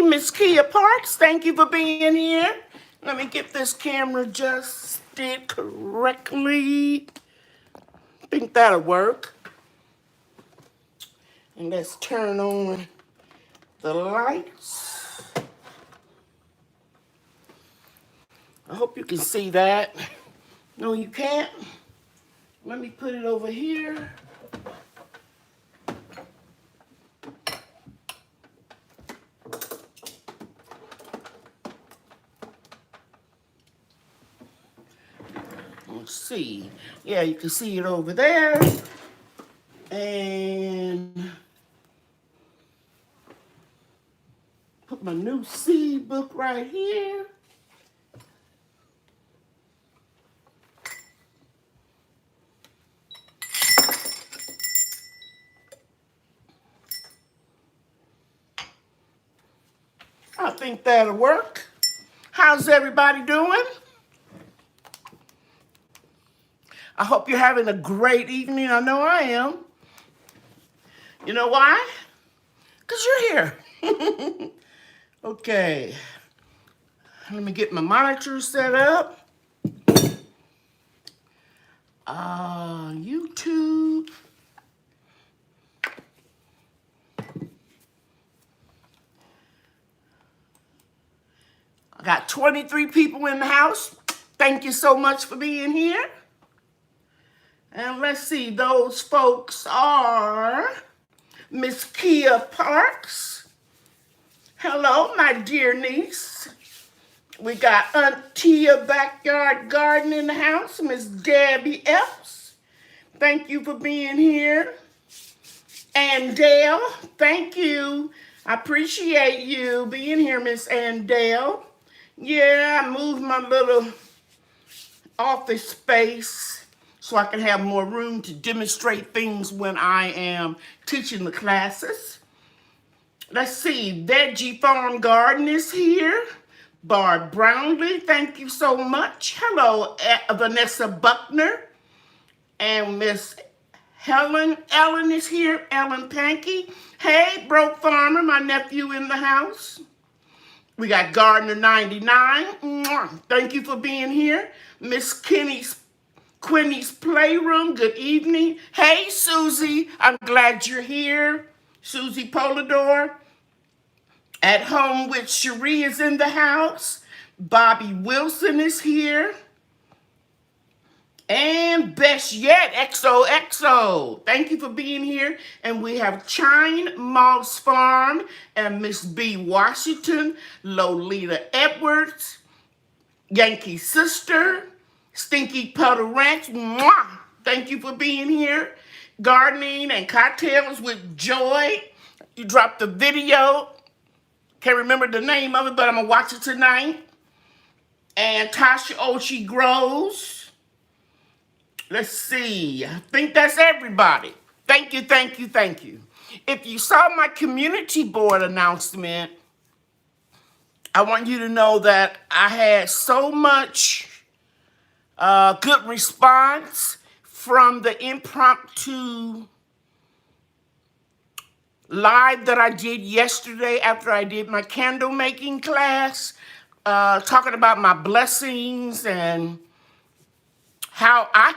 Miss Kia Parks. Thank you for being here. Let me get this camera adjusted correctly. I think that'll work. And let's turn on the lights. I hope you can see that. No, you can't. Let me put it over here. Let's see. Yeah, you can see it over there. And put my new seed book right here. I think that'll work. How's everybody doing? I hope you're having a great evening. I know I am. You know why? Because you're here. Okay. Let me get my monitor set up. YouTube. I got 23 people in the house. Thank you so much for being here. And let's see, those folks are Miss Kia Parks. Hello, my dear niece. We got Aunt Tia Backyard Garden in the house, Miss Debbie Epps. Thank you for being here. And Dale, thank you. I appreciate you being here, Miss Andale. Yeah, I moved my little office space so I can have more room to demonstrate things when I am teaching the classes. Let's see, Veggie Farm Garden is here. Barb Brownlee, thank you so much. Hello, Vanessa Buckner. And Miss Ellen is here. Ellen Pankey. Hey, Broke Farmer, my nephew in the house. We got Gardner 99. Thank you for being here. Miss Quinny's Playroom. Good evening. Hey, Susie. I'm glad you're here. Susie Polidor. At Home with Cherie is in the house. Bobby Wilson is here. And best yet, XOXO. Thank you for being here. And we have Chine Moss Farm and Miss B. Washington, Lolita Edwards, Yankee Sister, Stinky Puddle Ranch. Mwah! Thank you for being here. Gardening and Cocktails with Joy. You dropped the video. Can't remember the name of it, but I'm going to watch it tonight. And Tasha Oshie Grows. Let's see. I think that's everybody. Thank you, thank you, thank you. If you saw my community board announcement, I want you to know that I had so much good response from the impromptu live that I did yesterday after I did my candle making class, talking about my blessings and how I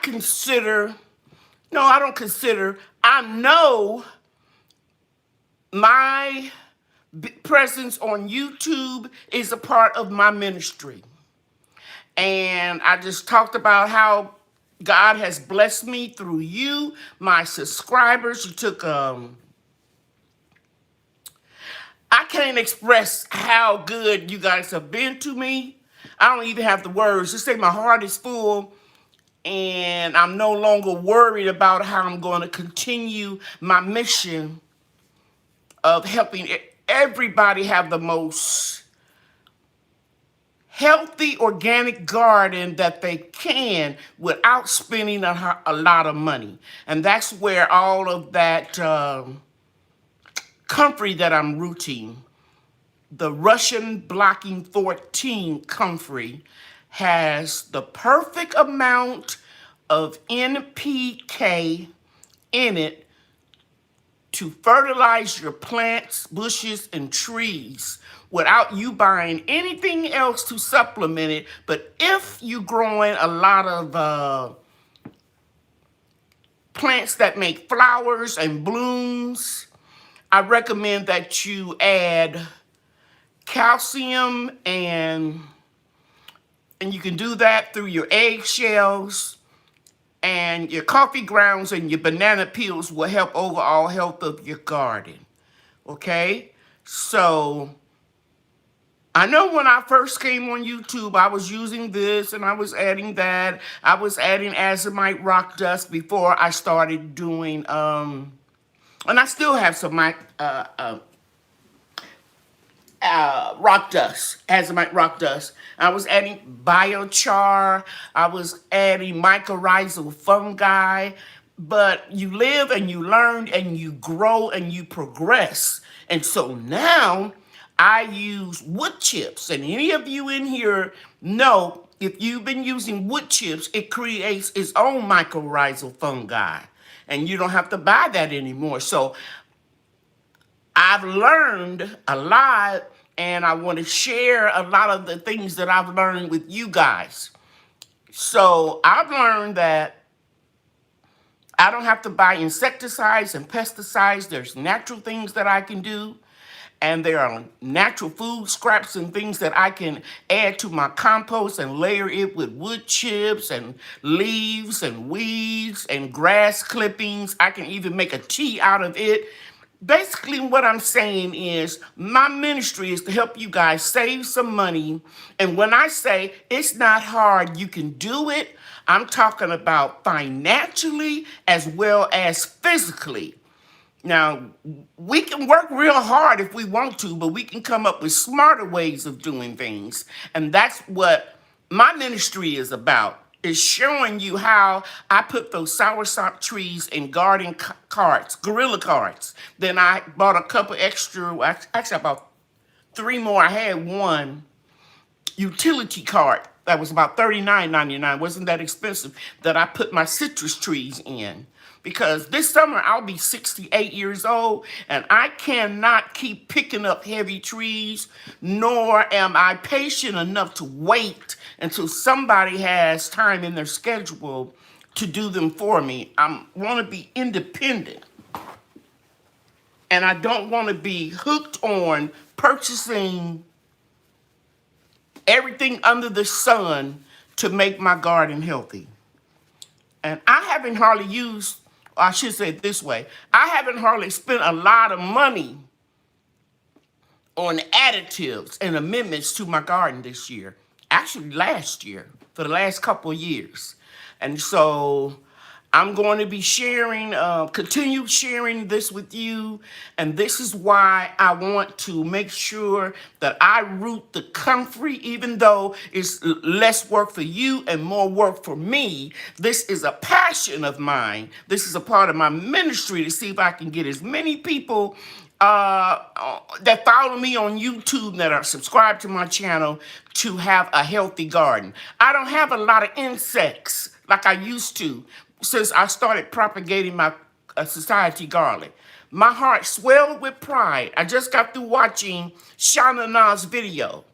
know my presence on YouTube is a part of my ministry. And I just talked about how God has blessed me through you, my subscribers. You took, I can't express how good you guys have been to me. I don't even have the words. Just say my heart is full. And I'm no longer worried about how I'm going to continue my mission of helping everybody have the most healthy organic garden that they can without spending a lot of money. And that's where all of that comfrey that I'm rooting, the Russian Blocking 14 comfrey, has the perfect amount of NPK in it to fertilize your plants, bushes, and trees without you buying anything else to supplement it. But if you're growing a lot of plants that make flowers and blooms, I recommend that you add calcium, and you can do that through your eggshells, and your coffee grounds and your banana peels will help overall health of your garden. Okay? So I know when I first came on YouTube, I was using this and I was adding that. I was adding azomite rock dust before I started doing, and I still have some rock dust, azomite rock dust. I was adding biochar. I was adding mycorrhizal fungi. But you live and you learn and you grow and you progress. And so now I use wood chips. And any of you in here know if you've been using wood chips, it creates its own mycorrhizal fungi. And you don't have to buy that anymore. So I've learned a lot, and I want to share a lot of the things that I've learned with you guys. So I've learned that I don't have to buy insecticides and pesticides. There's natural things that I can do, and there are natural food scraps and things that I can add to my compost and layer it with wood chips and leaves and weeds and grass clippings. I can even make a tea out of it. Basically, what I'm saying is my ministry is to help you guys save some money. And when I say it's not hard, you can do it, I'm talking about financially as well as physically. Now, we can work real hard if we want to, but we can come up with smarter ways of doing things. And that's what my ministry is about. Is showing you how I put those soursop trees in garden carts, gorilla carts. Then I bought a couple extra, actually I bought 3 more. I had one utility cart that was about $39.99. Wasn't that expensive, that I put my citrus trees in. Because this summer I'll be 68 years old, and I cannot keep picking up heavy trees, nor am I patient enough to wait until somebody has time in their schedule to do them for me. I want to be independent, and I don't want to be hooked on purchasing everything under the sun to make my garden healthy. And I haven't hardly used, I should say it this way, I haven't hardly spent a lot of money on additives and amendments to my garden this year. Actually, last year, for the last couple of years. And so I'm going to be sharing, continue sharing this with you. And this is why I want to make sure that I root the comfrey, even though it's less work for you and more work for me. This is a passion of mine. This is a part of my ministry to see if I can get as many people that follow me on YouTube, that are subscribed to my channel, to have a healthy garden. I don't have a lot of insects like I used to since I started propagating my society garlic. My heart swelled with pride. I just got through watching Shauna Na's video.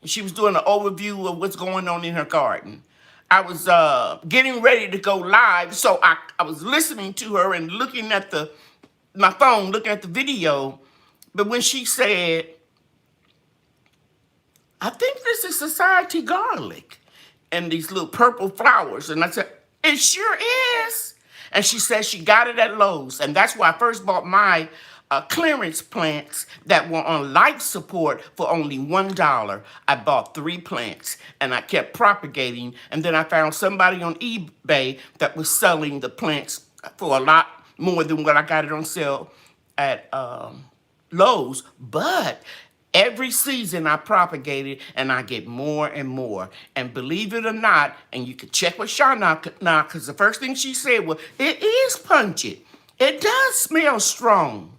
She was doing an overview of what's going on in her garden. I was getting ready to go live, so I was listening to her and looking at my phone, looking at the video. But when she said, I think this is society garlic, and these little purple flowers, and I said, it sure is. And she said she got it at Lowe's, and that's why I first bought my clearance plants that were on life support for only $1. I bought 3 plants, and I kept propagating, and then I found somebody on eBay that was selling the plants for a lot more than what I got it on sale at Lowe's. But every season I propagate it, and I get more and more. And believe it or not, and you can check with Shauna now, because the first thing she said was, it is pungent. It does smell strong.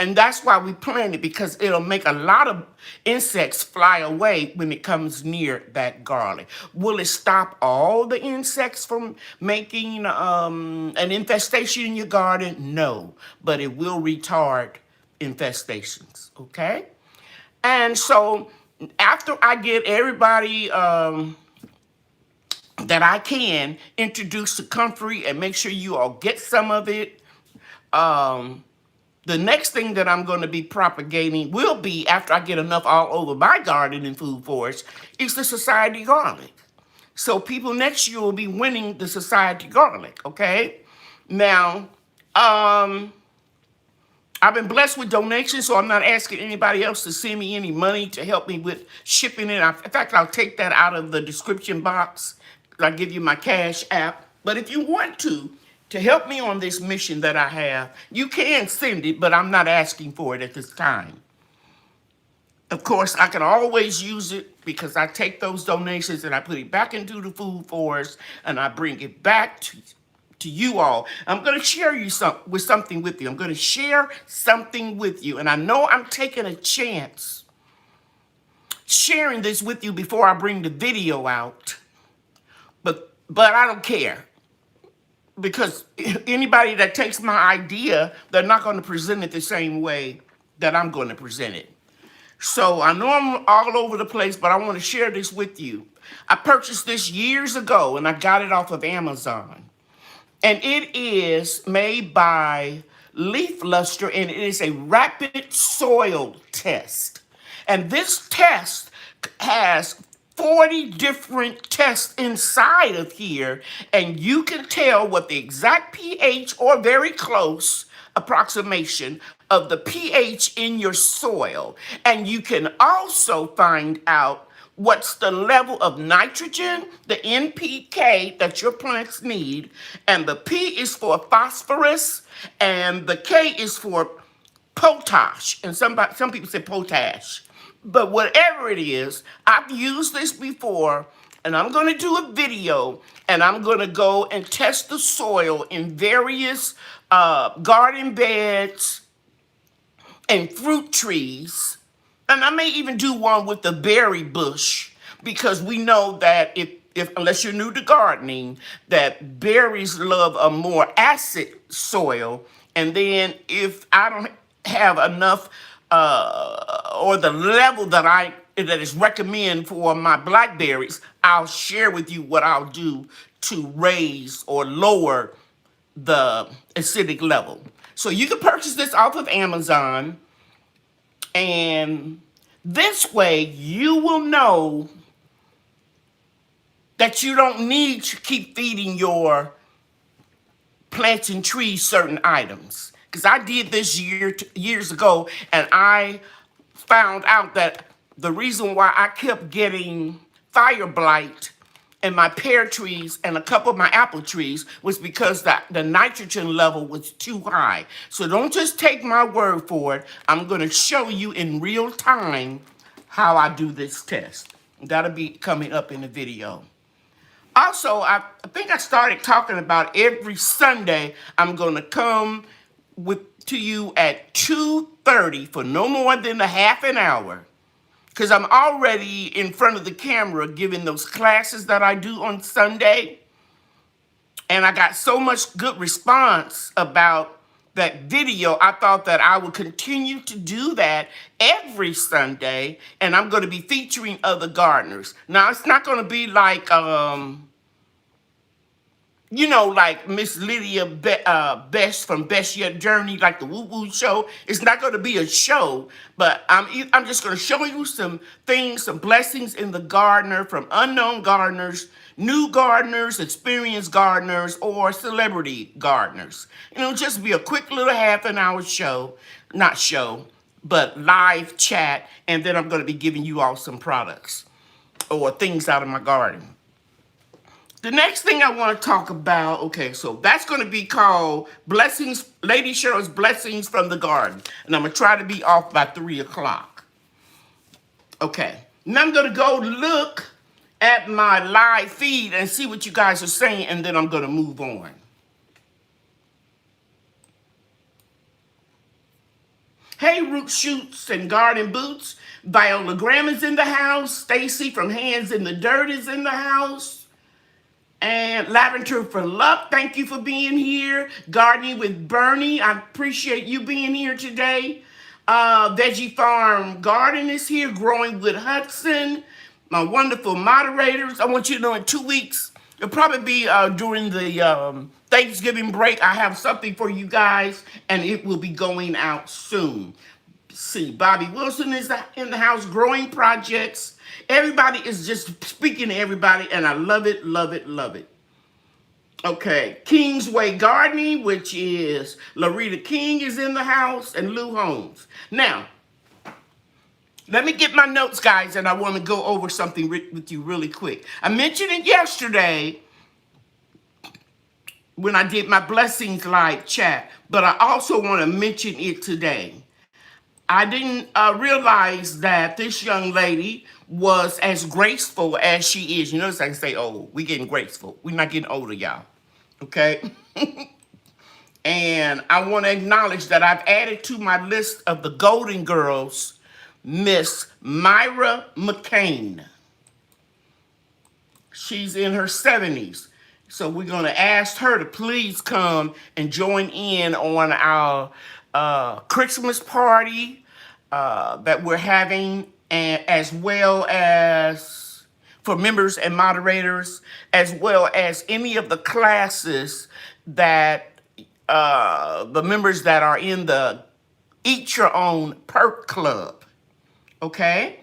And that's why we plant it, because it'll make a lot of insects fly away when it comes near that garlic. Will it stop all the insects from making an infestation in your garden? No, but it will retard infestations, okay? And so after I get everybody that I can introduce to comfrey and make sure you all get some of it, the next thing that I'm going to be propagating will be, after I get enough all over my garden and food forest, is the society garlic. So people next year will be winning the society garlic, okay? Now, I've been blessed with donations, so I'm not asking anybody else to send me any money to help me with shipping it. In fact, I'll take that out of the description box. I'll give you my Cash app. But if you want to help me on this mission that I have, you can send it, but I'm not asking for it at this time. Of course, I can always use it because I take those donations and I put it back into the food forest and I bring it back to you all. I'm going to share something with you. I'm going to share something with you. And I know I'm taking a chance sharing this with you before I bring the video out. But I don't care. Because anybody that takes my idea, they're not going to present it the same way that I'm going to present it. So I know I'm all over the place, but I want to share this with you. I purchased this years ago, and I got it off of Amazon. And it is made by Leaf Luster, and it is a rapid soil test. And this test has 40 different tests inside of here, and you can tell what the exact pH or very close approximation of the pH in your soil. And you can also find out what's the level of nitrogen, the NPK that your plants need, and the P is for phosphorus, and the K is for potash, and some people say potash. But whatever it is, I've used this before, and I'm going to do a video, and I'm going to go and test the soil in various garden beds and fruit trees. And I may even do one with the berry bush, because we know that if unless you're new to gardening, that berries love a more acid soil. And then if I don't have enough or the level that is recommended for my blackberries, I'll share with you what I'll do to raise or lower the acidic level. So you can purchase this off of Amazon, and this way you will know that you don't need to keep feeding your plants and trees certain items. Because I did this years ago, and I found out that the reason why I kept getting fire blight in my pear trees and a couple of my apple trees was because the nitrogen level was too high. So don't just take my word for it. I'm going to show you in real time how I do this test. That'll be coming up in the video. Also, I think I started talking about every Sunday I'm going to come to you at 2:30 for no more than a half an hour. Because I'm already in front of the camera giving those classes that I do on Sunday. And I got so much good response about that video, I thought that I would continue to do that every Sunday. And I'm going to be featuring other gardeners. Now, it's not going to be like, like Miss Lydia Best from Best Yet Journey, like the Woo Woo Show. It's not going to be a show, but I'm just going to show you some things, some blessings in the gardener from unknown gardeners, new gardeners, experienced gardeners, or celebrity gardeners. It'll just be a quick little half an hour show, not show, but live chat, and then I'm going to be giving you all some products or things out of my garden. The next thing I want to talk about, okay, so that's going to be called Blessings, Lady Cheryl's Blessings from the Garden. And I'm going to try to be off by 3 o'clock. Okay, now I'm going to go look at my live feed and see what you guys are saying, and then I'm going to move on. Hey, Root Shoots and Garden Boots. Viola Graham is in the house. Stacy from Hands in the Dirt is in the house. And Lavender for Luck, thank you for being here. Gardening with Bernie, I appreciate you being here today. Veggie Farm Garden is here. Growing with Hudson. My wonderful moderators. I want you to know in 2 weeks, it'll probably be during the Thanksgiving break. I have something for you guys, and it will be going out soon. See, Bobby Wilson is in the house. Growing Projects. Everybody is just speaking to everybody, and I love it, love it, love it. Okay, Kingsway Gardening, which is Larita King is in the house, and Lou Holmes. Now, let me get my notes, guys, and I want to go over something with you really quick. I mentioned it yesterday when I did my Blessings Live chat, but I also want to mention it today. I didn't realize that this young lady was as graceful as she is. You notice I can say, oh, we getting graceful. We're not getting older, y'all. Okay? And I want to acknowledge that I've added to my list of the Golden Girls Miss Myra McCain. She's in her 70s. So we're going to ask her to please come and join in on our Christmas party that we're having, and as well as for members and moderators, as well as any of the classes that the members that are in the Eat Your Own Perk Club. Okay?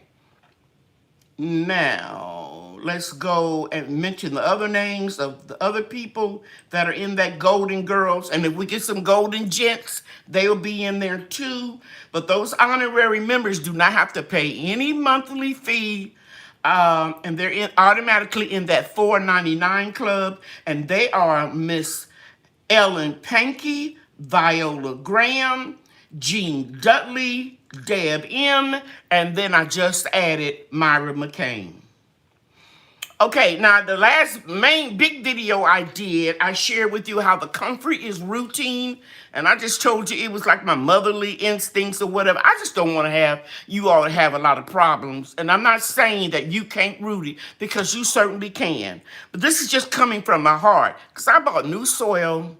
Now, let's go and mention the other names of the other people that are in that Golden Girls. And if we get some Golden Gents, they'll be in there too. But those honorary members do not have to pay any monthly fee. And they're automatically in that $4.99 club. And they are Miss Ellen Pankey, Viola Graham, Jean Dudley, Deb M., and then I just added Myra McCain. Okay, now the last main big video I did, I shared with you how the comfrey is routine, and I just told you it was like my motherly instincts or whatever. I just don't want to have you all have a lot of problems, and I'm not saying that you can't root it, because you certainly can. But this is just coming from my heart, because I bought new soil.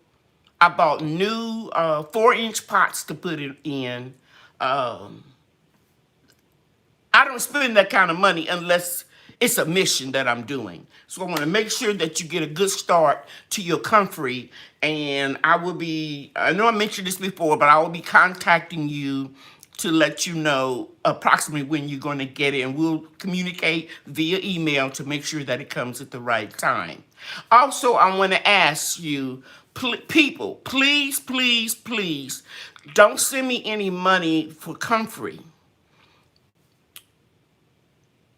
I bought new 4-inch pots to put it in. I don't spend that kind of money unless it's a mission that I'm doing. So I want to make sure that you get a good start to your comfrey. And I know I mentioned this before, but I will be contacting you to let you know approximately when you're going to get it. And we'll communicate via email to make sure that it comes at the right time. Also, I want to ask you, people, please, please, please, don't send me any money for comfrey.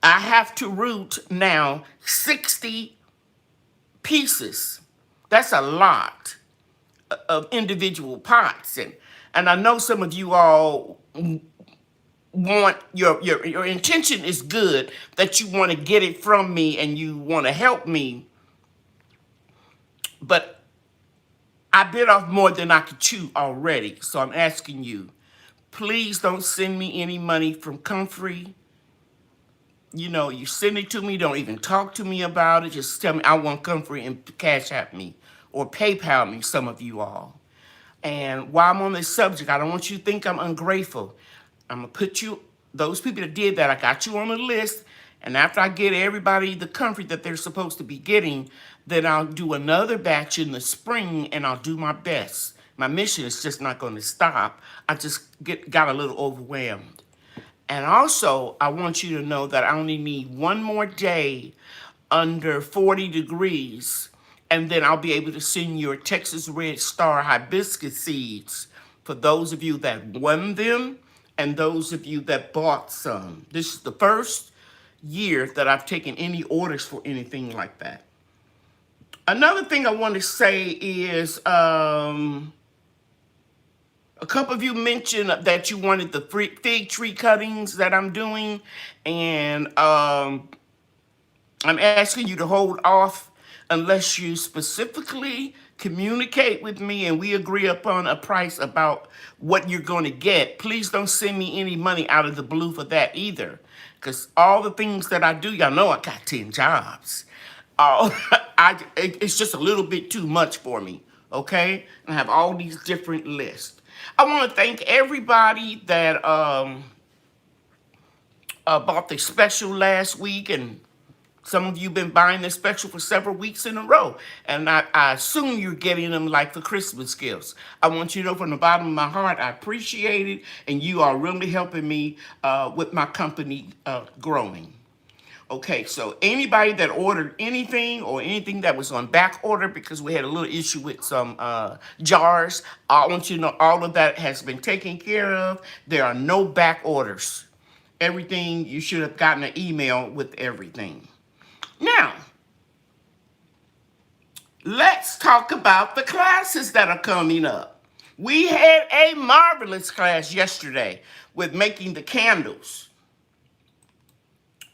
I have to root now 60 pieces. That's a lot of individual pots. And I know some of you all want, your intention is good, that you want to get it from me and you want to help me. But I bit off more than I could chew already. So I'm asking you, please don't send me any money from comfrey. You know, you send it to me, don't even talk to me about it. Just tell me I want comfrey and Cash App me or PayPal me, some of you all. And while I'm on this subject, I don't want you to think I'm ungrateful. I'm going to put you, those people that did that, I got you on the list. And after I get everybody the comfrey that they're supposed to be getting, then I'll do another batch in the spring and I'll do my best. My mission is just not going to stop. I just got a little overwhelmed. And also, I want you to know that I only need one more day under 40 degrees, and then I'll be able to send you a Texas Red Star hibiscus seeds for those of you that won them and those of you that bought some. This is the first year that I've taken any orders for anything like that. Another thing I want to say is, a couple of you mentioned that you wanted the fig tree cuttings that I'm doing, and I'm asking you to hold off unless you specifically communicate with me and we agree upon a price about what you're going to get. Please don't send me any money out of the blue for that either. Because all the things that I do, y'all know I got 10 jobs. It's just a little bit too much for me, okay? I have all these different lists. I want to thank everybody that bought the special last week, and some of you been buying this special for several weeks in a row, and I assume you're getting them like for Christmas gifts. I want you to know from the bottom of my heart, I appreciate it, and you are really helping me with my company growing. Okay, so anybody that ordered anything or anything that was on back order because we had a little issue with some jars, I want you to know all of that has been taken care of. There are no back orders. Everything, you should have gotten an email with everything. Now, let's talk about the classes that are coming up. We had a marvelous class yesterday with making the candles.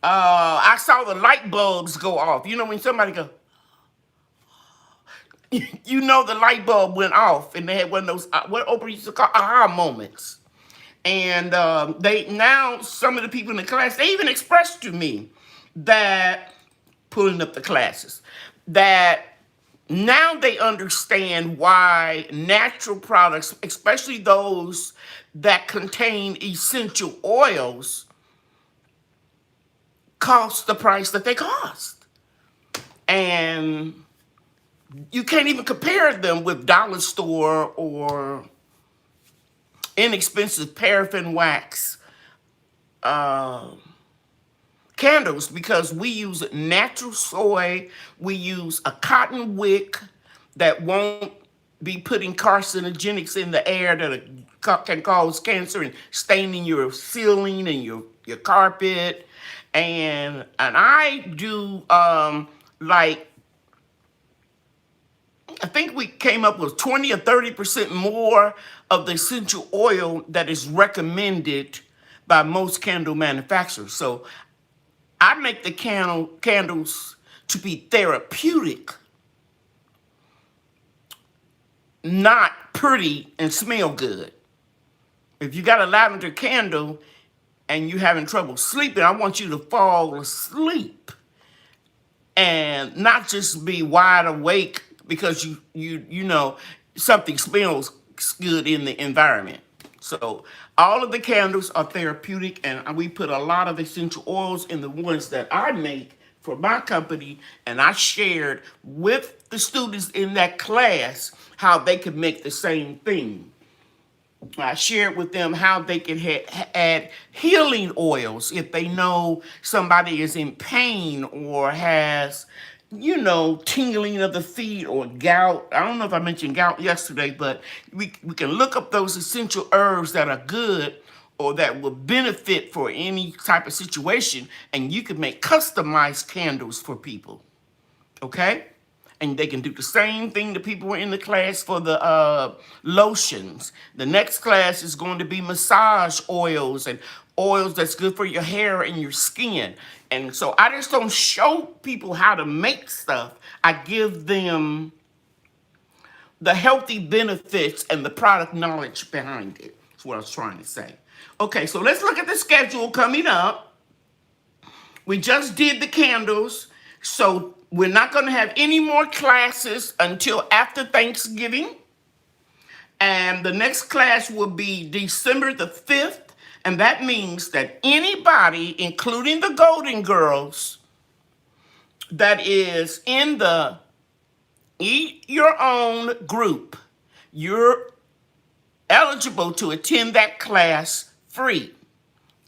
I saw the light bulbs go off. You know when somebody go, you know the light bulb went off, and they had one of those, what Oprah used to call aha moments. And some of the people in the class, they even expressed to me that, pulling up the classes, that now they understand why natural products, especially those that contain essential oils, cost the price that they cost. And you can't even compare them with dollar store or inexpensive paraffin wax candles, because we use natural soy, we use a cotton wick that won't be putting carcinogenics in the air that can cause cancer and staining your ceiling and your carpet. And I do like, I think we came up with 20 or 30% more of the essential oil that is recommended by most candle manufacturers. So I make the candles to be therapeutic, not pretty and smell good. If you got a lavender candle and you're having trouble sleeping, I want you to fall asleep and not just be wide awake because you know something smells good in the environment. So all of the candles are therapeutic, and we put a lot of essential oils in the ones that I make for my company, and I shared with the students in that class how they could make the same thing. I shared with them how they can add healing oils if they know somebody is in pain or has, tingling of the feet or gout. I don't know if I mentioned gout yesterday, but we can look up those essential herbs that are good or that will benefit for any type of situation, and you can make customized candles for people, okay? And they can do the same thing the people were in the class for the lotions. The next class is going to be massage oils and oils that's good for your hair and your skin. And so I just don't show people how to make stuff. I give them the healthy benefits and the product knowledge behind it. That's what I was trying to say. Okay, so let's look at the schedule coming up. We just did the candles, so we're not going to have any more classes until after Thanksgiving. And the next class will be December the 5th. And that means that anybody, including the Golden Girls, that is in the Eat Your Own group, you're eligible to attend that class free.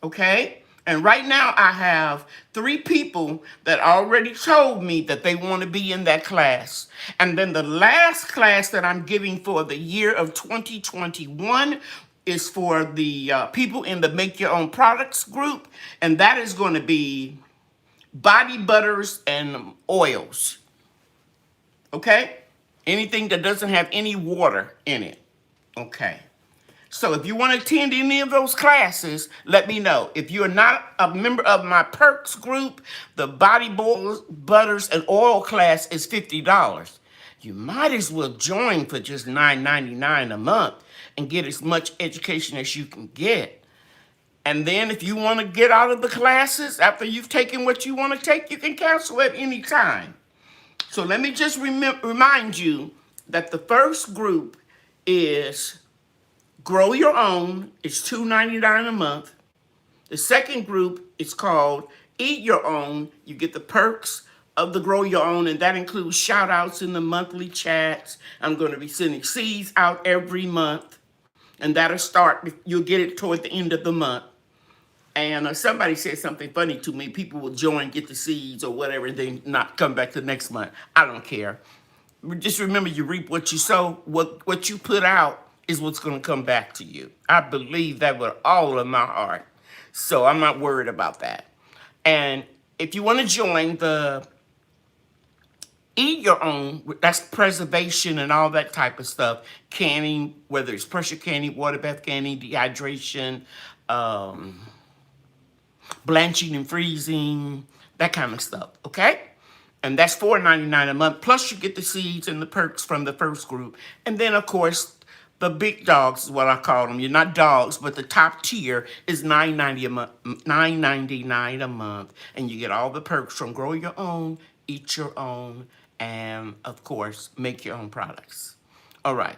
Okay? And right now I have 3 people that already told me that they want to be in that class. And then the last class that I'm giving for the year of 2021 is for the people in the Make Your Own Products group. And that is going to be body butters and oils. Okay? Anything that doesn't have any water in it. Okay. So if you want to attend any of those classes, let me know. If you're not a member of my perks group, the body butters and oil class is $50. you might as well join for just $9.99 a month and get as much education as you can get. And then if you want to get out of the classes after you've taken what you want to take, you can cancel at any time. So let me just remind you that the first group is Grow Your Own. It's $2.99 a month. The second group is called Eat Your Own. You get the perks of the Grow Your Own, and that includes shout outs in the monthly chats. I'm going to be sending seeds out every month, and that'll start, you'll get it toward the end of the month. And somebody said something funny to me. People will join, get the seeds or whatever, and then not come back the next month. I don't care. Just remember, you reap what you sow. What you put out is what's going to come back to you. I believe that with all of my heart. So I'm not worried about that. And if you want to join the Eat Your Own, that's preservation and all that type of stuff. Canning, whether it's pressure canning, water bath canning, dehydration, blanching and freezing, that kind of stuff, okay? And that's $4.99 a month, plus you get the seeds and the perks from the first group. And then, of course, the big dogs is what I call them. You're not dogs, but the top tier is $9.99 a month. And you get all the perks from Grow Your Own, Eat Your Own, and, of course, make your own products. All right.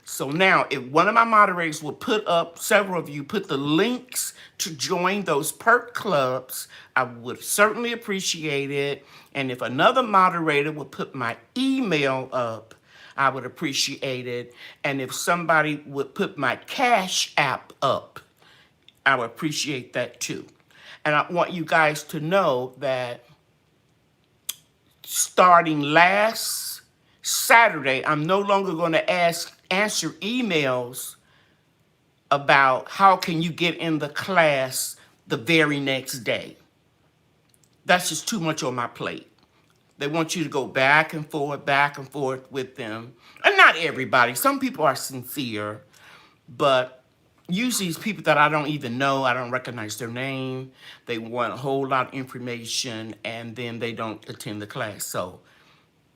So now, if one of my moderators will put up, several of you, put the links to join those perk clubs, I would certainly appreciate it. And if another moderator would put my email up, I would appreciate it. And if somebody would put my Cash App up, I would appreciate that too. And I want you guys to know that starting last Saturday, I'm no longer going to answer emails about how can you get in the class the very next day. That's just too much on my plate. They want you to go back and forth with them. And not everybody. Some people are sincere, but usually it's people that I don't even know. I don't recognize their name. They want a whole lot of information, and then they don't attend the class. So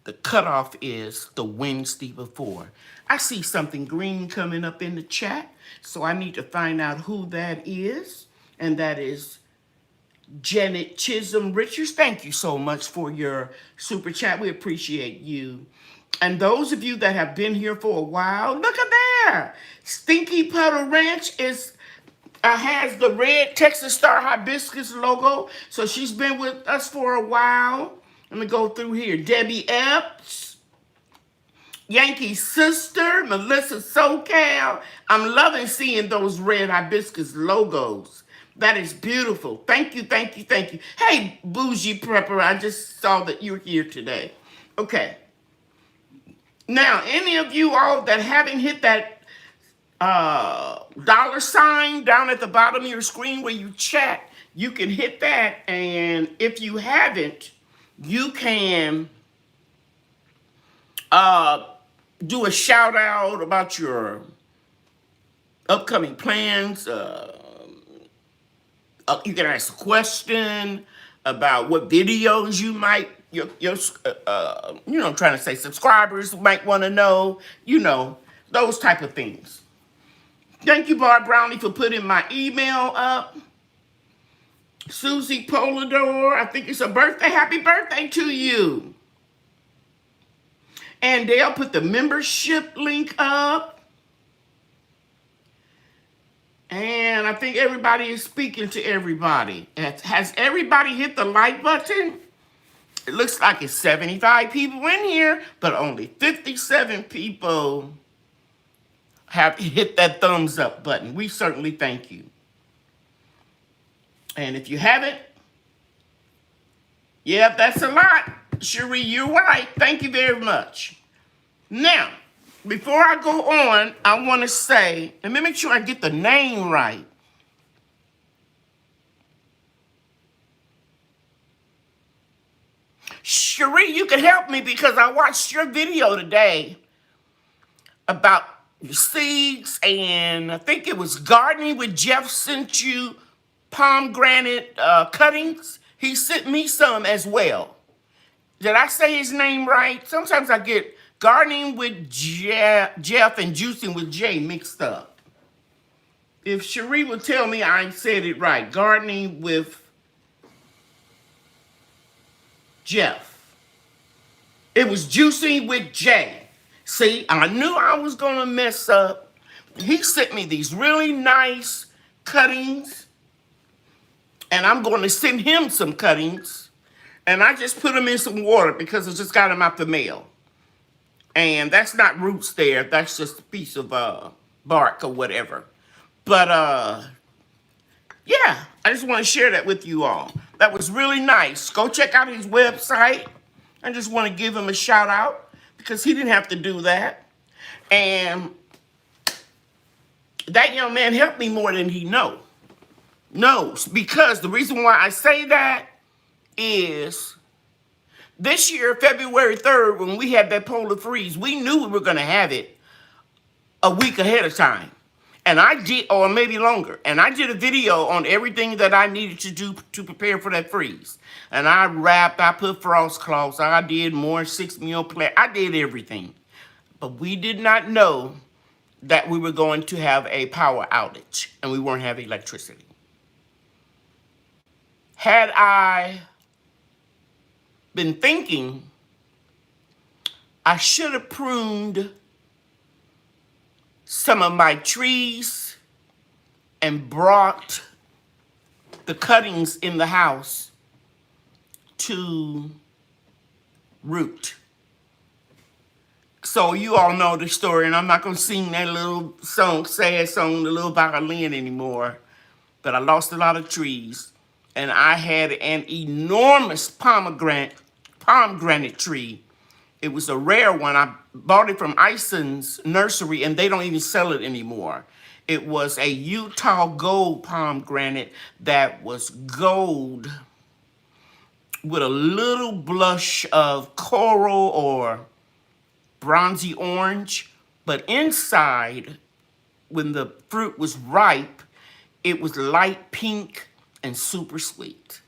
the cutoff is the Wednesday before. I see something green coming up in the chat, so I need to find out who that is. And that is Janet Chisholm Richards. Thank you so much for your super chat. We appreciate you. And those of you that have been here for a while, look at there. Stinky Puddle Ranch has the red Texas Star Hibiscus logo. So she's been with us for a while. Let me go through here. Debbie Epps, Yankee Sister, Melissa SoCal. I'm loving seeing those red hibiscus logos. That is beautiful. Thank you, thank you, thank you. Hey, Bougie Prepper, I just saw that you're here today. Okay. Now, any of you all that haven't hit that $sign down at the bottom of your screen where you chat, you can hit that. And if you haven't, you can do a shout out about your upcoming plans. You can ask a question about what videos you might, trying to say subscribers might want to know, those type of things. Thank you, Barb Brownie, for putting my email up. Susie Polidor, I think it's a birthday. Happy birthday to you. And they'll put the membership link up. And I think everybody is speaking to everybody. Has everybody hit the like button? It looks like it's 75 people in here, but only 57 people have hit that thumbs up button. We certainly thank you. And if you haven't, yeah, that's a lot. Cheryl, you're right. Thank you very much. Now, before I go on, I want to say, let me make sure I get the name right. Cheryl, you can help me because I watched your video today about your seeds, and I think it was Gardening with Jeff sent you pomegranate cuttings. He sent me some as well. Did I say his name right? Sometimes I get Gardening with Jeff and juicing with J mixed up. If Cherie would tell me I said it right. Gardening with Jeff. It was juicing with J. See, I knew I was going to mess up. He sent me these really nice cuttings. And I'm going to send him some cuttings. And I just put them in some water because I just got them out the mail. And that's not roots there. That's just a piece of bark or whatever. But, yeah, I just want to share that with you all. That was really nice. Go check out his website. I just want to give him a shout out because he didn't have to do that. And that young man helped me more than he knows. Because the reason why I say that is this year, February 3rd, when we had that polar freeze, we knew we were going to have it a week ahead of time. And I did, or maybe longer. And I did a video on everything that I needed to do to prepare for that freeze. And I wrapped, I put frost cloths, I did more 6-meal plan. I did everything. But we did not know that we were going to have a power outage and we weren't having electricity. Had I been thinking, I should have pruned some of my trees and brought the cuttings in the house to root. So you all know the story, and I'm not going to sing that little song, sad song, the little violin anymore. But I lost a lot of trees, and I had an enormous pomegranate tree. It was a rare one. I bought it from Ison's nursery, and they don't even sell it anymore. It was a Utah gold pomegranate that was gold with a little blush of coral or bronzy orange. But inside, when the fruit was ripe, it was light pink and super sweet.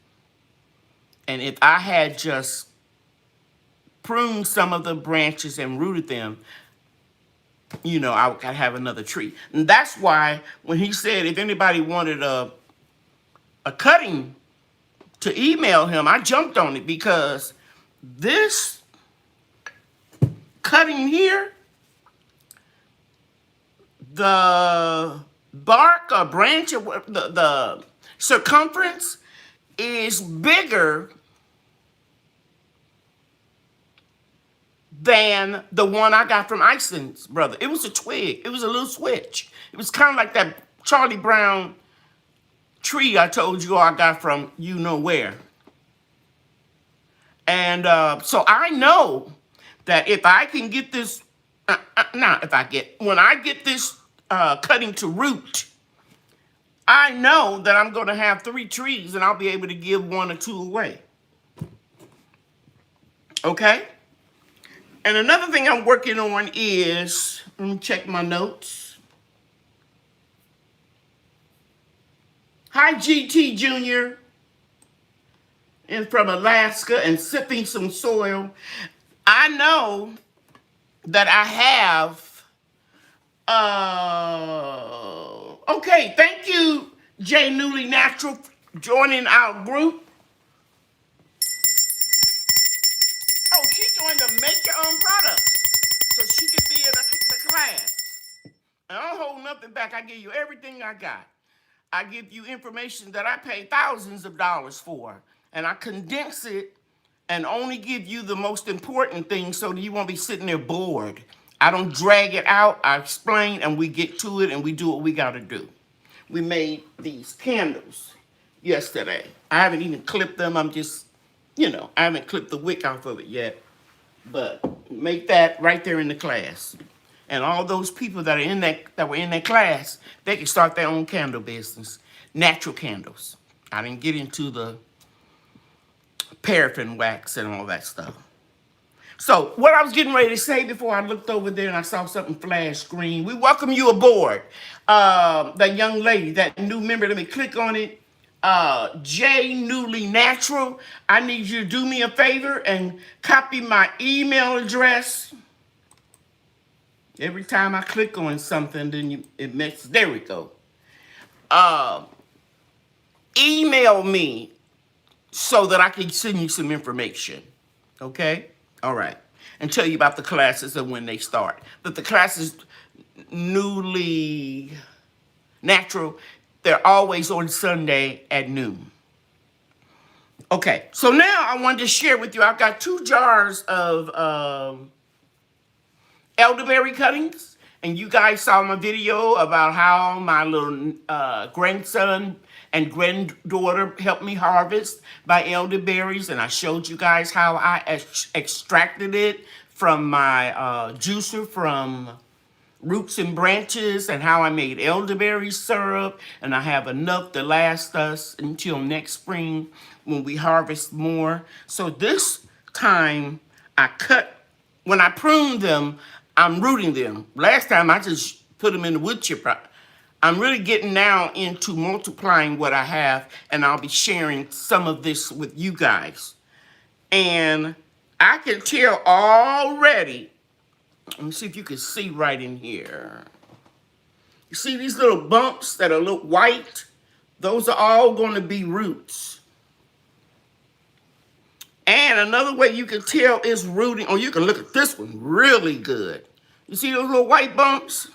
And if I had just pruned some of the branches and rooted them, you know, I would have another tree. And that's why when he said if anybody wanted a cutting to email him, I jumped on it because this cutting here, the bark or branch, or the circumference is bigger than the one I got from Ison's brother. It was a twig. It was a little switch. It was kind of like that Charlie Brown tree I told you I got from you know where. And so I know that if I can get this, when I get this cutting to root, I know that I'm going to have 3 trees and I'll be able to give 1 or 2 away. Okay? And another thing I'm working on is, let me check my notes. Hi, GT Jr. And from Alaska and sipping some soil. I know that I have, okay, thank you, J Newly Natural, for joining our group. Oh, she joined the Make Your Own Products, so she can be in the class. And I don't hold nothing back. I give you everything I got. I give you information that I pay thousands of dollars for, and I condense it and only give you the most important things so that you won't be sitting there bored. I don't drag it out. I explain, and we get to it, and we do what we got to do. We made these candles yesterday. I haven't even clipped them. I'm just, you know, I haven't clipped the wick off of it yet. But make that right there in the class. And all those people that were in that class, they can start their own candle business. Natural candles. I didn't get into the paraffin wax and all that stuff. So what I was getting ready to say before I looked over there and I saw something flash green. We welcome you aboard. That young lady, that new member, let me click on it. J Newly Natural. I need you to do me a favor and copy my email address Every time I click on something, then it makes, there we go. Uh, email me so that I can send you some information. Okay? All right. And tell you about the classes and when they start. But the classes, newly natural, they're always on Sunday at noon. Okay, so now I wanted to share with you, I've got 2 jars of elderberry cuttings. And you guys saw my video about how my little grandson and granddaughter helped me harvest my elderberries. And I showed you guys how I extracted it from my juicer from Roots and Branches, and how I made elderberry syrup, and I have enough to last us until next spring when we harvest more. So this time when I prune them, I'm rooting them. Last time I just put them in the wood chipper. I'm really getting now into multiplying what I have, and I'll be sharing some of this with you guys. And I can tell already. Let me see if you can see right in here. You see these little bumps that are look white? Those are all going to be roots. And another way you can tell is rooting, or you can look at this one really good. You see those little white bumps?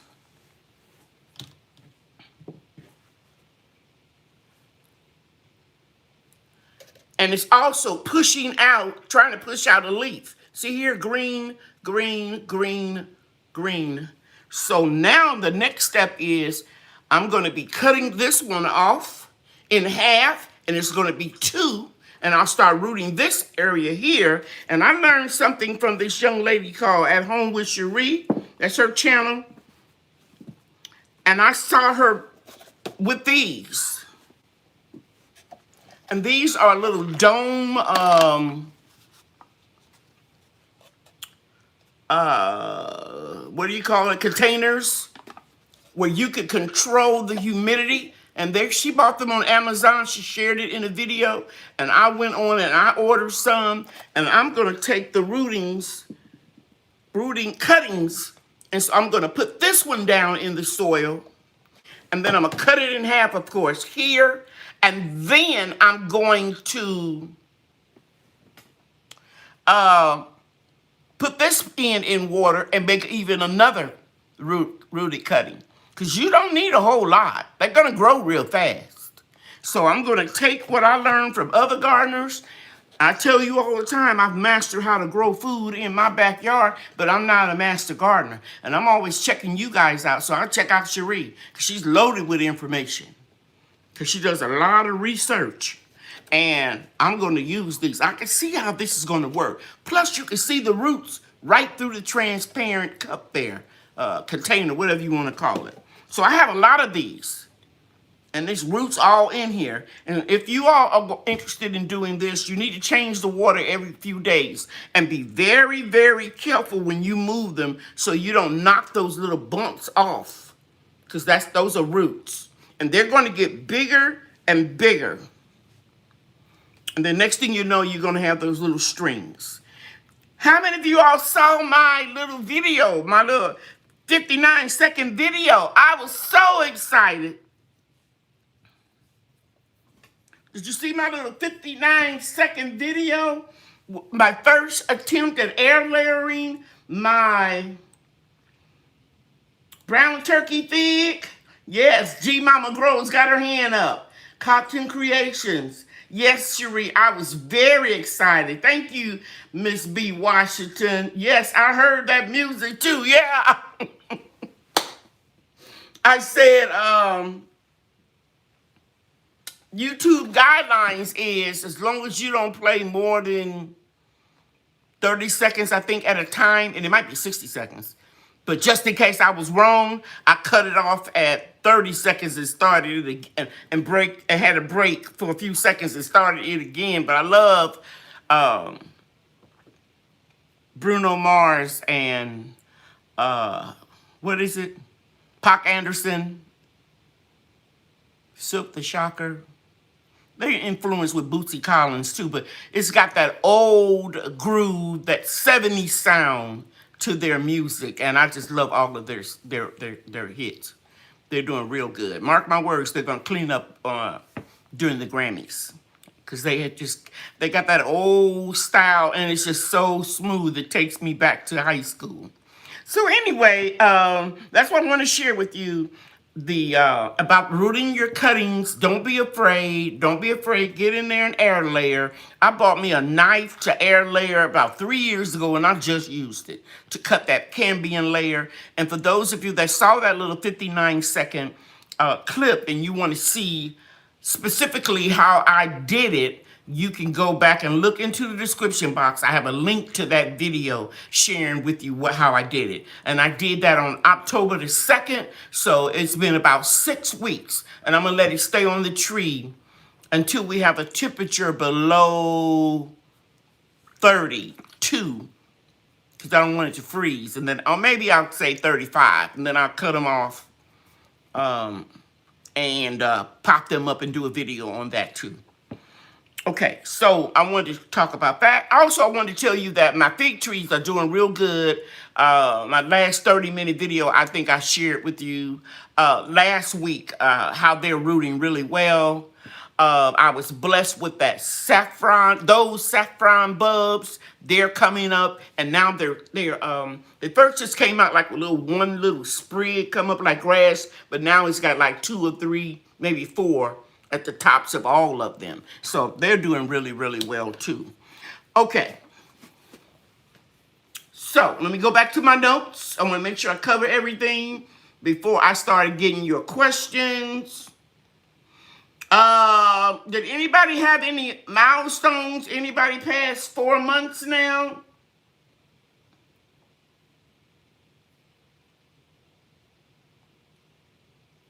And it's also pushing out, trying to push out a leaf. See here, green, green, green, green. So now the next step is I'm going to be cutting this one off in half, and it's going to be 2. And I'll start rooting this area here. And I learned something from this young lady called At Home with Sheryl. That's her channel. And I saw her with these. And these are little dome, what do you call it, containers, where you could control the humidity. And there, she bought them on Amazon. She shared it in a video, and I went on and I ordered some. And I'm gonna take the rooting cuttings, and so I'm gonna put this one down in the soil, and then I'm gonna cut it in half, of course, here, and then I'm going to put this in water and make even another rooted cutting. Because you don't need a whole lot. They're going to grow real fast. So I'm going to take what I learned from other gardeners. I tell you all the time, I've mastered how to grow food in my backyard, but I'm not a master gardener. And I'm always checking you guys out. So I check out Cheryl, because she's loaded with information. Because she does a lot of research. And I'm going to use these. I can see how this is going to work. Plus, you can see the roots right through the transparent cup there, container, whatever you want to call it. So I have a lot of these. And these roots all in here. And if you all are interested in doing this, you need to change the water every few days. And be very, very careful when you move them so you don't knock those little bumps off. Because those are roots. And they're going to get bigger and bigger. And the next thing you know, you're going to have those little strings. How many of you all saw my little video, my little 59-second video? I was so excited. Did you see my little 59-second video? My first attempt at air layering my brown turkey fig. Yes, G Mama Grows got her hand up. Cotton Creations. Yes, Cheryl, I was very excited. Thank you, Miss B. Washington. Yes, I heard that music too. Yeah. I said, YouTube guidelines is as long as you don't play more than 30 seconds, I think, at a time, and it might be 60 seconds. But just in case I was wrong, I cut it off at 30 seconds and started it again, and had a break for a few seconds and started it again. But I love Bruno Mars and what is it? Pac Anderson, Silk the Shocker. They're influenced with Bootsy Collins too, but it's got that old groove, that 70s sound to their music, and I just love all of their hits. They're doing real good. Mark my words, they're gonna clean up during the Grammys, because they got that old style, and it's just so smooth. It takes me back to high school. So anyway, that's what I want to share with you. The about rooting your cuttings. Don't be afraid. Don't be afraid. Get in there and AirLayer. I bought me a knife to AirLayer about 3 years ago, and I just used it to cut that Cambium layer. And for those of you that saw that little 59-second clip and you want to see specifically how I did it, you can go back and look into the description box. I have a link to that video sharing with you how I did it. And I did that on October the 2nd, so it's been about 6 weeks. And I'm gonna let it stay on the tree until we have a temperature below 32, because I don't want it to freeze. And then, or maybe I'll say 35, and then I'll cut them off and pop them up and do a video on that too. Okay, so I wanted to talk about that. Also, I wanted to tell you that my fig trees are doing real good. My last 30-minute video, I think I shared with you last week how they're rooting really well. I was blessed with that saffron, those saffron bulbs. They're coming up, and now they first just came out like one little sprig come up like grass, but now it's got like 2 or 3, maybe 4 at the tops of all of them. So they're doing really, really well too. Okay. So let me go back to my notes. I want to make sure I cover everything before I started getting your questions. Did anybody have any milestones? Anybody past 4 months now?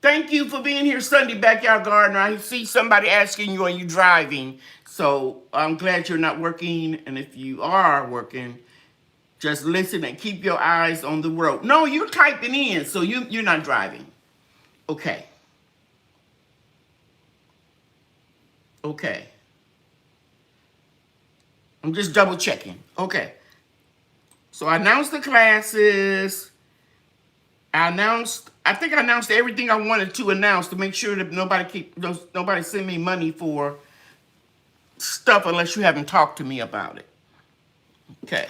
Thank you for being here, Sunday Backyard Gardener. I see somebody asking you, are you driving? So I'm glad you're not working. And if you are working, just listen and keep your eyes on the road. No, you're typing in, so you're not driving. Okay. Okay. I'm just double checking. Okay. So I announced the classes. I think I announced everything I wanted to announce to make sure that nobody send me money for stuff unless you haven't talked to me about it. Okay.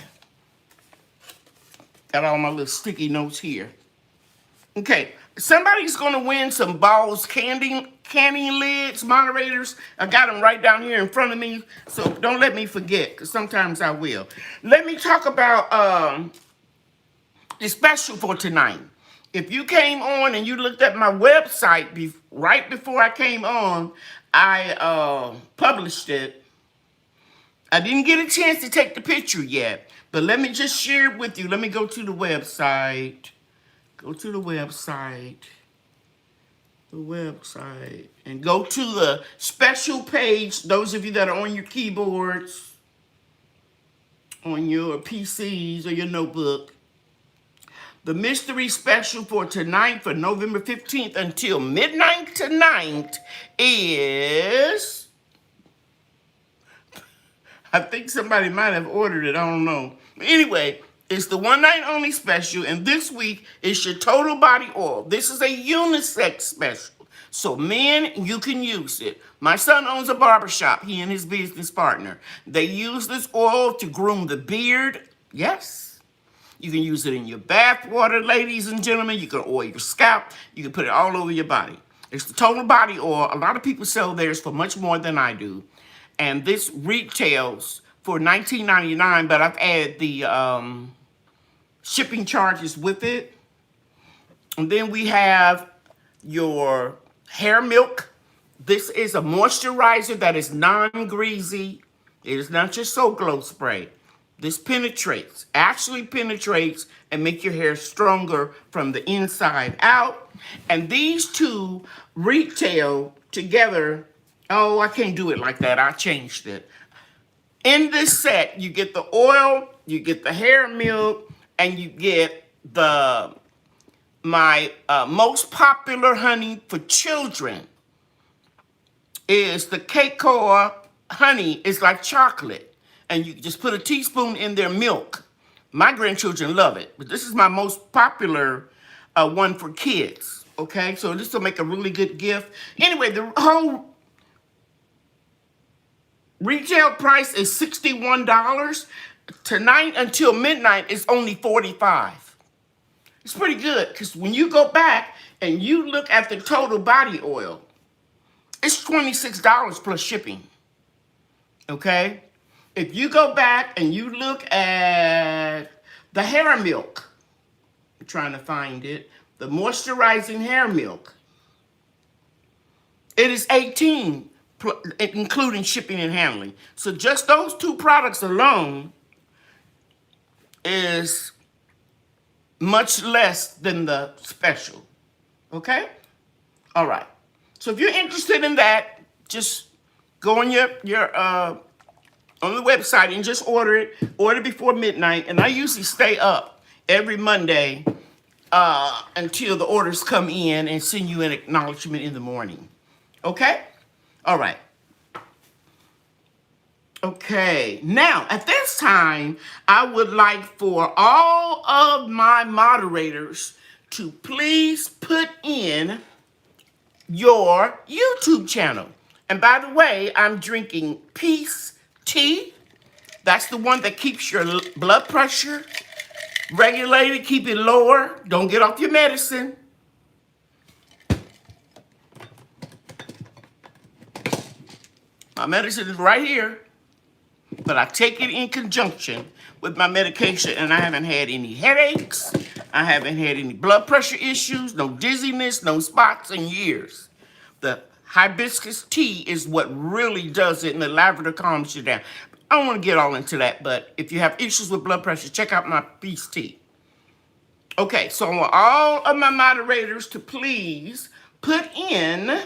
Got all my little sticky notes here. Okay. Somebody's going to win some Balls canning lids, moderators. I got them right down here in front of me, so don't let me forget, because sometimes I will. Let me talk about the special for tonight. If you came on and you looked at my website right before I came on, I published it. I didn't get a chance to take the picture yet, but let me just share it with you. Let me go to the website. Go to the website. And go to the special page. Those of you that are on your keyboards, on your PCs or your notebook. The mystery special for tonight, for November 15th until midnight tonight is, I think somebody might have ordered it, I don't know. But anyway, it's the one night only special, and this week is your total body oil. This is a unisex special. So men, you can use it. My son owns a barbershop, he and his business partner. They use this oil to groom the beard. Yes. You can use it in your bath water, ladies and gentlemen. You can oil your scalp. You can put it all over your body. It's the total body oil. A lot of people sell theirs for much more than I do. And this retails for $19.99, but I've added the shipping charges with it. And then we have your hair milk. This is a moisturizer that is non-greasy. It is not your soap glow spray. This actually penetrates and make your hair stronger from the inside out. And these two retail together. Oh, I can't do it like that. I changed it. In this set, you get the oil, you get the hair milk, and you get my most popular honey for children is the Cocoa honey. It's like chocolate. And you just put a teaspoon in their milk. My grandchildren love it, but this is my most popular one for kids. Okay, so this will make a really good gift. Anyway, the whole retail price is $61. Tonight until midnight is only $45. It's pretty good because when you go back and you look at the total body oil, it's $26 plus shipping. Okay? If you go back and you look at the hair milk, I'm trying to find it, the moisturizing hair milk, it is $18, including shipping and handling. So just those two products alone is much less than the special. Okay? All right. So if you're interested in that, just go on your on the website and just order it. Order before midnight. And I usually stay up every Monday until the orders come in and send you an acknowledgement in the morning. Okay? All right. Okay, now at this time, I would like for all of my moderators to please put in your YouTube channel. And by the way, I'm drinking Peace Tea. That's the one that keeps your blood pressure regulated, keep it lower. Don't get off your medicine. My medicine is right here. But I take it in conjunction with my medication, and I haven't had any headaches. I haven't had any blood pressure issues, no dizziness, no spots in years. The hibiscus tea is what really does it, and the lavender calms you down. I don't want to get all into that, but if you have issues with blood pressure, check out my Peace Tea. Okay, so I want all of my moderators to please put in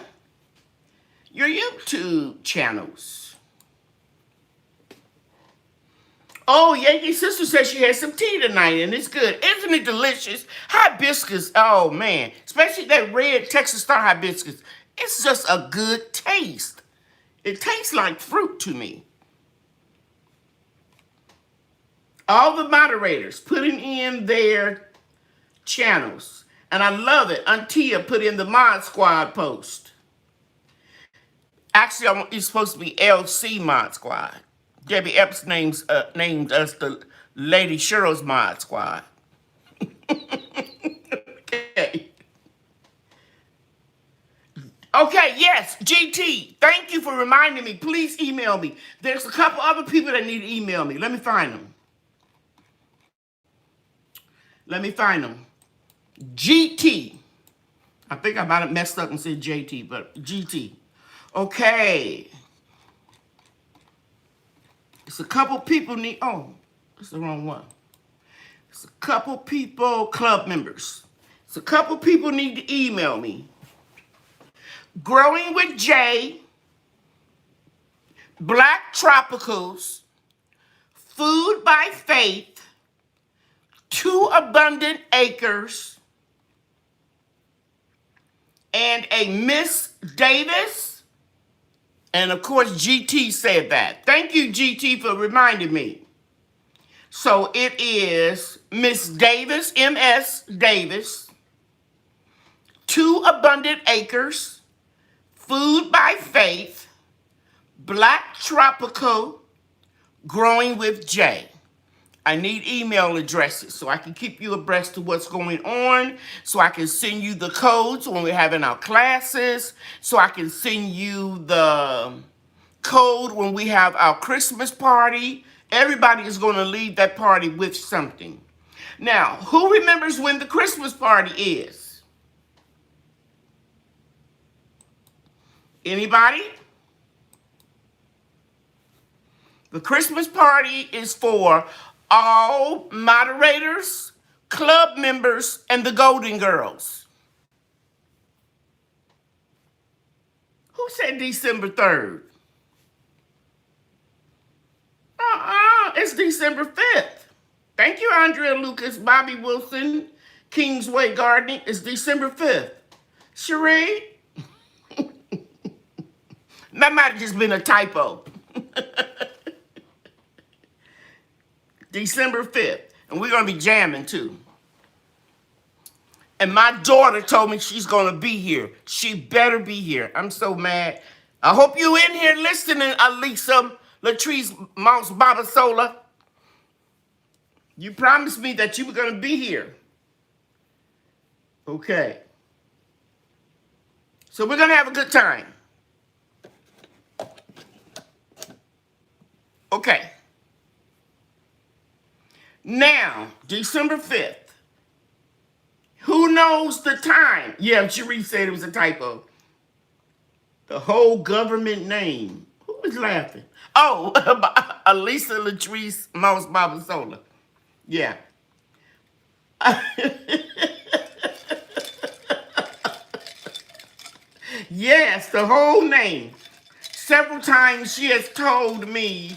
your YouTube channels. Oh, Yankee Sister says she had some tea tonight, and it's good. Isn't it delicious? Hibiscus, oh, man. Especially that red Texas Star hibiscus. It's just a good taste. It tastes like fruit to me. All the moderators putting in their channels. And I love it. Antia put in the Mod Squad post. Actually, it's supposed to be LC Mod Squad. Debbie Epps named us the Lady Cheryl's Mod Squad. Okay. Okay, yes, GT. Thank you for reminding me. Please email me. There's a couple other people that need to email me. Let me find them. GT. I think I might have messed up and said JT, but GT. Okay. It's a couple people need, oh, that's the wrong one. It's a couple people, club members. It's a couple people need to email me. Growing with J, Black Tropicals, Food by Faith, 2 Abundant Acres, and a Miss Davis. And of course, GT said that. Thank you, GT, for reminding me. So it is Miss Davis, MS Davis, 2 Abundant Acres, Food by Faith, Black Tropical, Growing with J. I need email addresses so I can keep you abreast of what's going on, so I can send you the codes when we're having our classes, so I can send you the code when we have our Christmas party. Everybody is going to leave that party with something. Now, who remembers when the Christmas party is? Anybody? The Christmas party is for all moderators, club members, and the Golden Girls. Who said December 3rd? It's December 5th. Thank you, Andrea Lucas, Bobby Wilson, Kingsway Gardening. It's December 5th. Cheryl? That might have just been a typo. December 5th. And we're going to be jamming too. And my daughter told me she's going to be here. She better be here. I'm so mad. I hope you in here listening, Alisa, Latrice, Mouse, Baba Sola. You promised me that you were going to be here. Okay. So we're going to have a good time. Okay. Now, December 5th. Who knows the time? Yeah, Cheryl said it was a typo. The whole government name. Who was laughing? Oh, Alisa Latrice Mouse Baba Sola. Yeah. Yes, the whole name. Several times she has told me,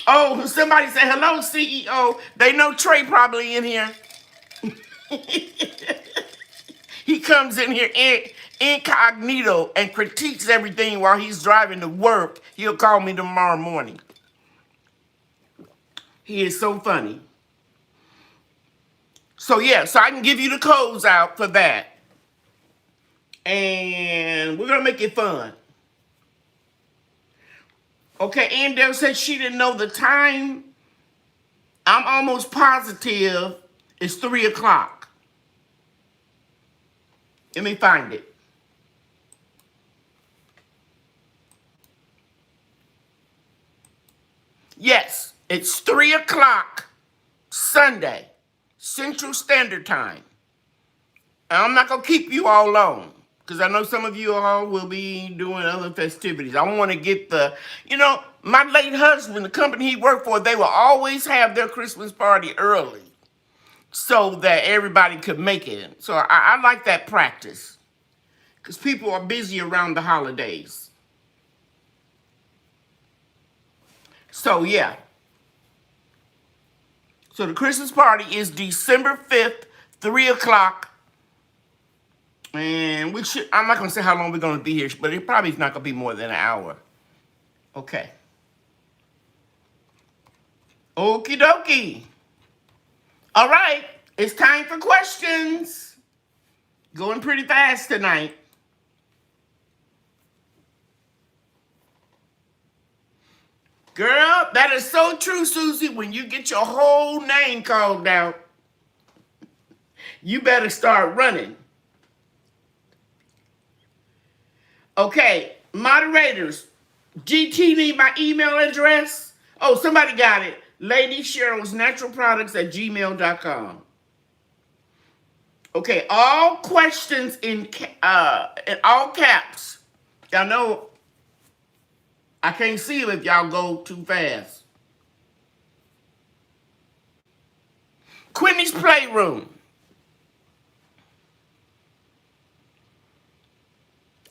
oh, somebody said, hello, CEO. They know Trey probably in here. He comes in here incognito and critiques everything while he's driving to work. He'll call me tomorrow morning. He is so funny. So yeah, so I can give you the codes out for that. And we're going to make it fun. Okay, Andel said she didn't know the time. I'm almost positive it's 3 o'clock. Let me find it. Yes, it's 3 o'clock Sunday, Central Standard Time. And I'm not going to keep you all long because I know some of you all will be doing other festivities. I want to get the, my late husband, the company he worked for, they will always have their Christmas party early so that everybody could make it. So I like that practice because people are busy around the holidays. So, yeah. So, the Christmas party is December 5th, 3 o'clock. And I'm not going to say how long we're going to be here, but it probably is not going to be more than an hour. Okay. Okie dokie. All right. It's time for questions. Going pretty fast tonight. Girl, that is so true, Susie. When you get your whole name called out, you better start running. Okay, moderators, GT need my email address. Oh, somebody got it. LadyCherylsNaturalProducts@gmail.com. Okay, all questions in all caps. Y'all know I can't see them if y'all go too fast. Quinny's Playroom.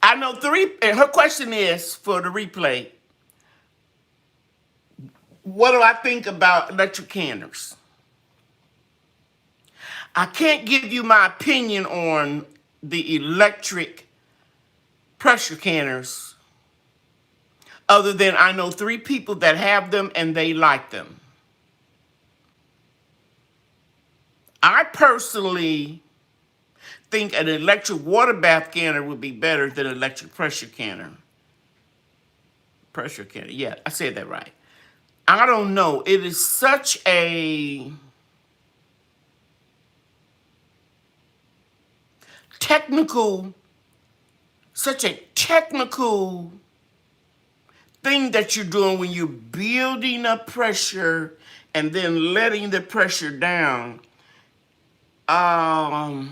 I know and her question is for the replay. What do I think about electric canners? I can't give you my opinion on the electric pressure canners other than I know 3 people that have them and they like them. I personally think an electric water bath canner would be better than an electric pressure canner. Pressure canner, yeah, I said that right. I don't know. It is such a technical thing that you're doing when you're building up pressure and then letting the pressure down. I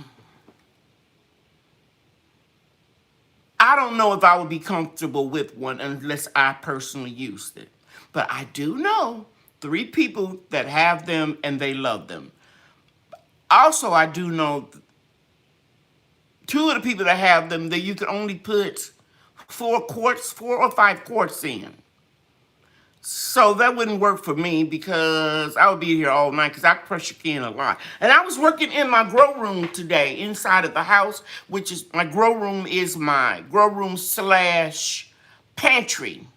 don't know if I would be comfortable with one unless I personally used it. But I do know 3 people that have them and they love them. Also, I do know 2 of the people that have them that you can only put 4 or 5 quarts in. So that wouldn't work for me because I would be here all night because I pressure can a lot. And I was working in my grow room today inside of the house, which is my grow room is my grow room / pantry.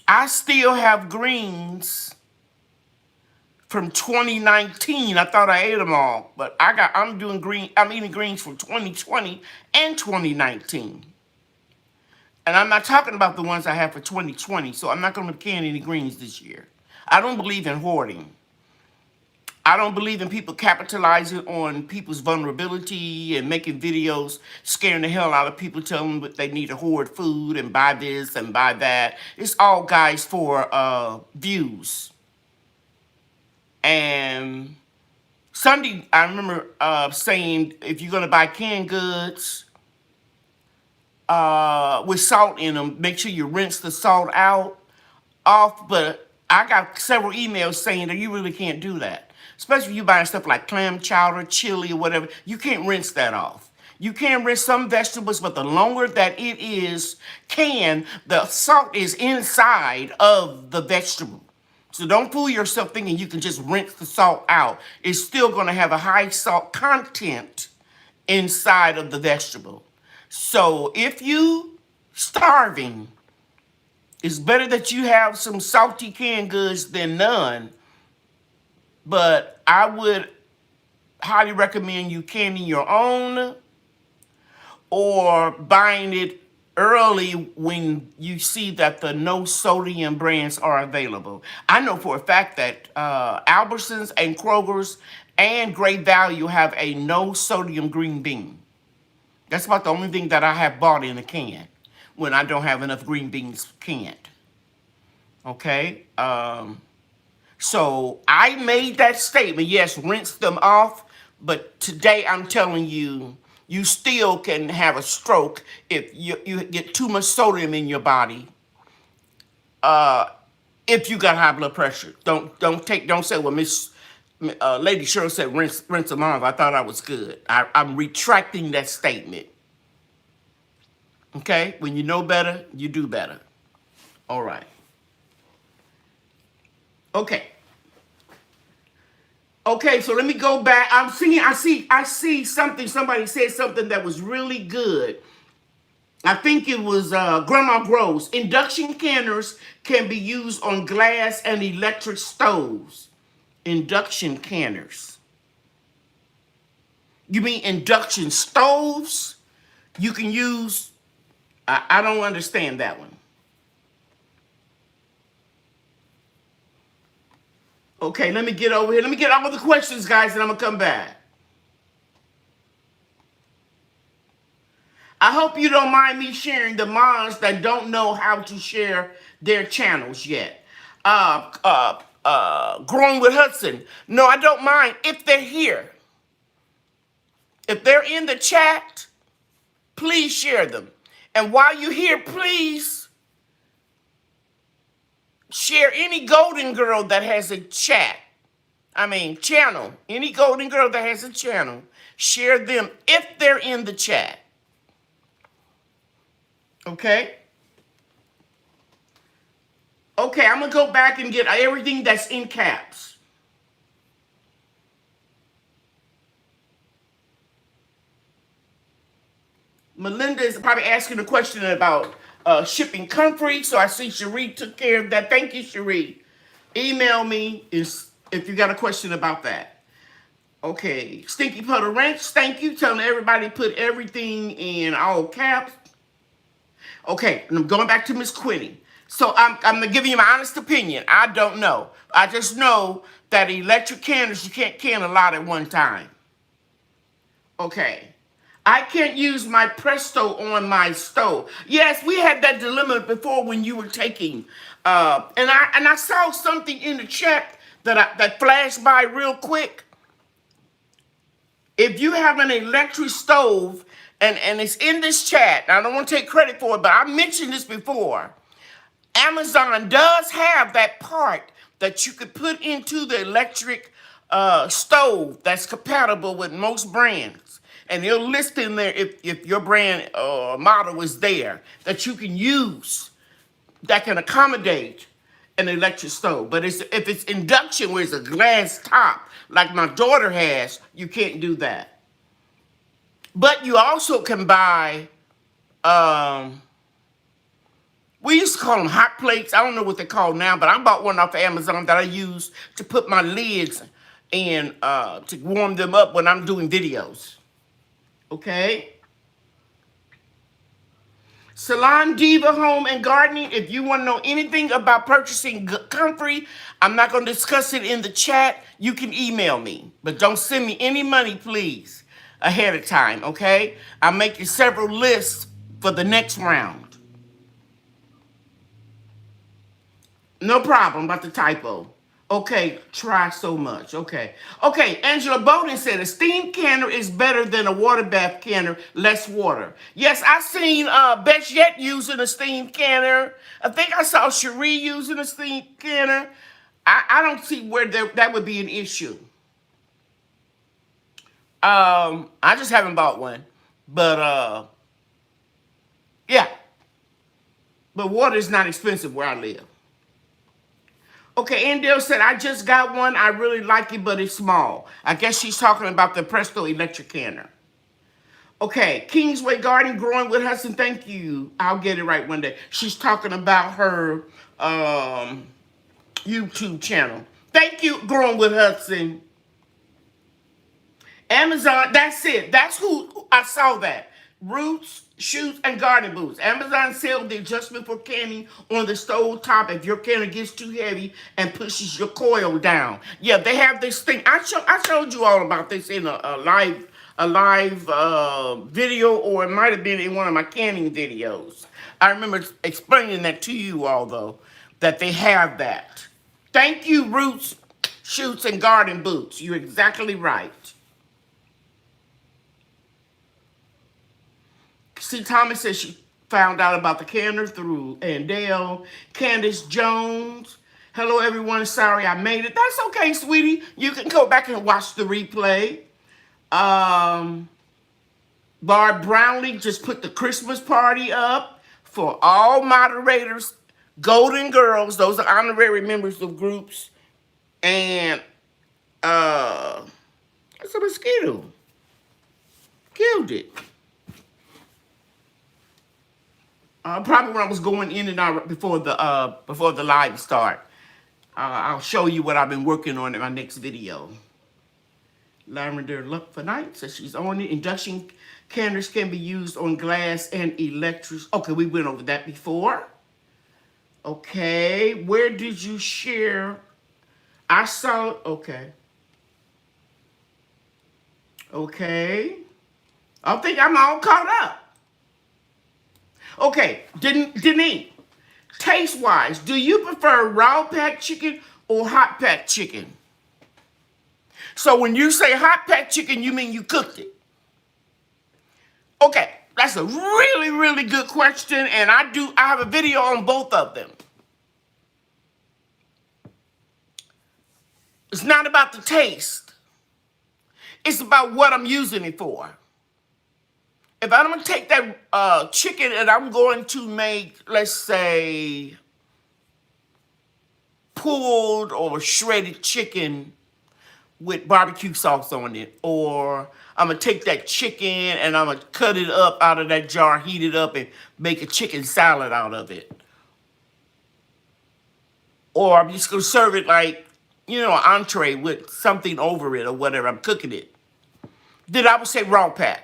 I still have greens from 2019. I thought I ate them all, but I'm eating greens from 2020 and 2019. And I'm not talking about the ones I have for 2020, so I'm not going to can any greens this year. I don't believe in hoarding. I don't believe in people capitalizing on people's vulnerability and making videos scaring the hell out of people, telling them that they need to hoard food and buy this and buy that. It's all, guys, for views. And Sunday, I remember saying, if you're going to buy canned goods with salt in them, make sure you rinse the salt off. But I got several emails saying that you really can't do that. Especially if you're buying stuff like clam chowder, chili, or whatever. You can't rinse that off. You can rinse some vegetables, but the longer that it is canned, the salt is inside of the vegetable. So don't fool yourself thinking you can just rinse the salt out. It's still going to have a high salt content inside of the vegetable. So if you starving, it's better that you have some salty canned goods than none. But I would highly recommend you canning your own or buying it early when you see that the no sodium brands are available. I know for a fact that Albertsons and Kroger's and Great Value have a no sodium green bean. That's about the only thing that I have bought in a can when I don't have enough green beans canned. Okay? So I made that statement. Yes, rinse them off. But today I'm telling you, you still can have a stroke if you get too much sodium in your body. If you got high blood pressure, don't say, well, Lady Cheryl said rinse them off. I thought I was good. I'm retracting that statement. Okay, when you know better, you do better. All right. Okay, so let me go back. I see something. Somebody said something that was really good. I think it was Grandma Gross. Induction canners can be used on glass and electric stoves. Induction canners. You mean induction stoves? You can use. I don't understand that one. Okay, let me get over here. Let me get all the questions, guys, and I'm going to come back. I hope you don't mind me sharing the moms that don't know how to share their channels yet. Growing with Hudson. No, I don't mind if they're here. If they're in the chat, please share them. And while you're here, please share any golden girl that has a channel. Any golden girl that has a channel, share them if they're in the chat. Okay? Okay, I'm going to go back and get everything that's in caps. Melinda is probably asking a question about shipping country, so I see Cherie took care of that. Thank you, Cherie. Email me if you got a question about that. Okay, Stinky Puddle Ranch, thank you. Telling everybody put everything in all caps. Okay, and I'm going back to Miss Quinny. So I'm giving you my honest opinion. I don't know. I just know that electric canners, you can't can a lot at one time. Okay. I can't use my Presto on my stove. Yes, we had that dilemma before when you were taking. And I saw something in the chat that flashed by real quick. If you have an electric stove, and it's in this chat, I don't want to take credit for it, but I mentioned this before. Amazon does have that part that you could put into the electric stove that's compatible with most brands. And they'll list in there if your brand model is there that you can use that can accommodate an electric stove. But if it's induction where it's a glass top, like my daughter has, you can't do that. But you also can buy, We used to call them hot plates. I don't know what they're called now, but I bought one off of Amazon that I use to put my lids in to warm them up when I'm doing videos. Okay? Salon Diva Home and Gardening. If you want to know anything about purchasing comfrey, I'm not going to discuss it in the chat. You can email me. But don't send me any money, please, ahead of time, okay? I'm making several lists for the next round. No problem about the typo. Okay, try so much. Okay. Okay, Angela Bowden said a steam canner is better than a water bath canner, less water. Yes, I seen Best Yet using a steam canner. I think I saw Cheryl using a steam canner. I don't see where that would be an issue. I just haven't bought one. But yeah. But water is not expensive where I live. Okay, Andale said, I just got one. I really like it, but it's small. I guess she's talking about the Presto electric canner. Okay, Kingsway Garden, Growing with Hudson. Thank you. I'll get it right one day. She's talking about her YouTube channel. Thank you, Growing with Hudson. Amazon, that's it. That's who I saw that. Roots, shoots, and garden boots. Amazon sell the adjustment for canning on the stove top if your canner gets too heavy and pushes your coil down. Yeah, they have this thing. I showed you all about this in a live video, or it might have been in one of my canning videos. I remember explaining that to you all, though, that they have that. Thank you, Roots, Shoots, and Garden Boots. You're exactly right. See, Thomas says she found out about the canner through Andale. Candace Jones. Hello, everyone. Sorry I made it. That's okay, sweetie. You can go back and watch the replay. Barb Brownlee just put the Christmas party up for all moderators. Golden Girls. Those are honorary members of groups. And it's a mosquito. Killed it. Probably when I was going in and out before the live start. I'll show you what I've been working on in my next video. Lavender Luck for Night says she's on it. Induction canners can be used on glass and electric. Okay, we went over that before. Okay, where did you share? I saw, okay. Okay. I think I'm all caught up. Okay, Denise, taste-wise, do you prefer raw packed chicken or hot packed chicken? So when you say hot packed chicken, you mean you cooked it? Okay, that's a really, really good question, and I have a video on both of them. It's not about the taste. It's about what I'm using it for. If I'm going to take that chicken and I'm going to make, let's say, pulled or shredded chicken with barbecue sauce on it, or I'm going to take that chicken and I'm going to cut it up out of that jar, heat it up, and make a chicken salad out of it. Or I'm just going to serve it like, you know, an entree with something over it or whatever. I'm cooking it. Then I would say raw pack.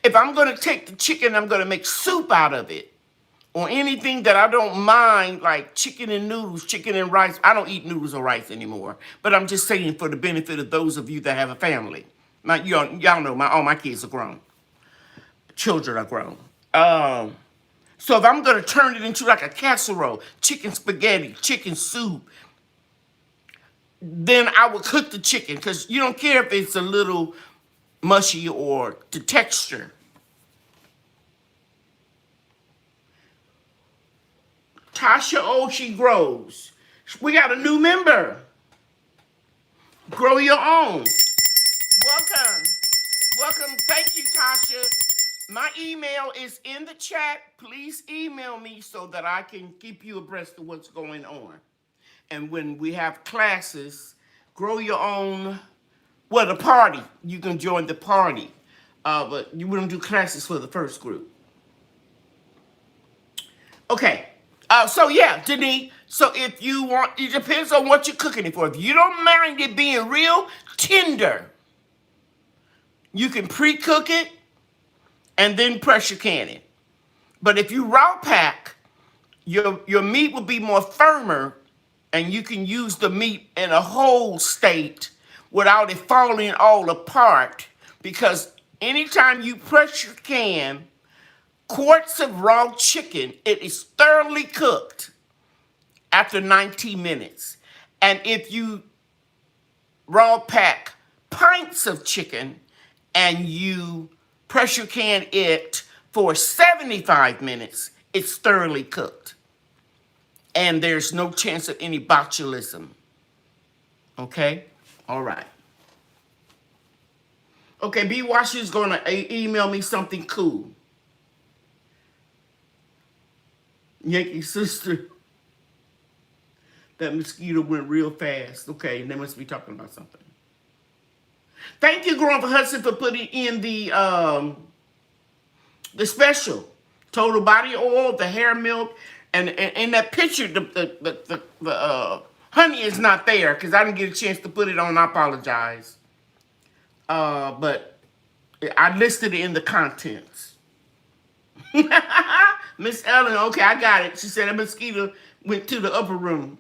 If I'm going to take the chicken, I'm going to make soup out of it. Or anything that I don't mind, like chicken and noodles, chicken and rice. I don't eat noodles or rice anymore. But I'm just saying for the benefit of those of you that have a family. Y'all know all my kids are grown. Children are grown. So if I'm going to turn it into like a casserole, chicken spaghetti, chicken soup, then I would cook the chicken. Because you don't care if it's a little mushy or the texture. Tasha Oshie Grows. We got a new member. Grow your own. Welcome. Welcome. Thank you, Tasha. My email is in the chat. Please email me so that I can keep you abreast of what's going on. And when we have classes, grow your own. Well, the party, you can join the party, but you wouldn't do classes for the first group. Okay. So yeah, Denise. So if you want, it depends on what you're cooking it for. If you don't mind it being real tender, you can pre-cook it and then pressure can it. But if you raw pack, your meat will be more firmer, and you can use the meat in a whole state without it falling all apart. Because anytime you pressure can quarts of raw chicken, it is thoroughly cooked after 90 minutes. And if you raw pack pints of chicken and you pressure can it for 75 minutes, it's thoroughly cooked. And there's no chance of any botulism. Okay? All right. Okay, B. Washington's going to email me something cool. Yankee sister. That mosquito went real fast. Okay, they must be talking about something. Thank you, Grandpa Hudson, for putting in the special. Total body oil, the hair milk, and in that picture, the honey is not there because I didn't get a chance to put it on. I apologize. But I listed it in the contents. Miss Ellen, okay, I got it. She said a mosquito went to the upper room.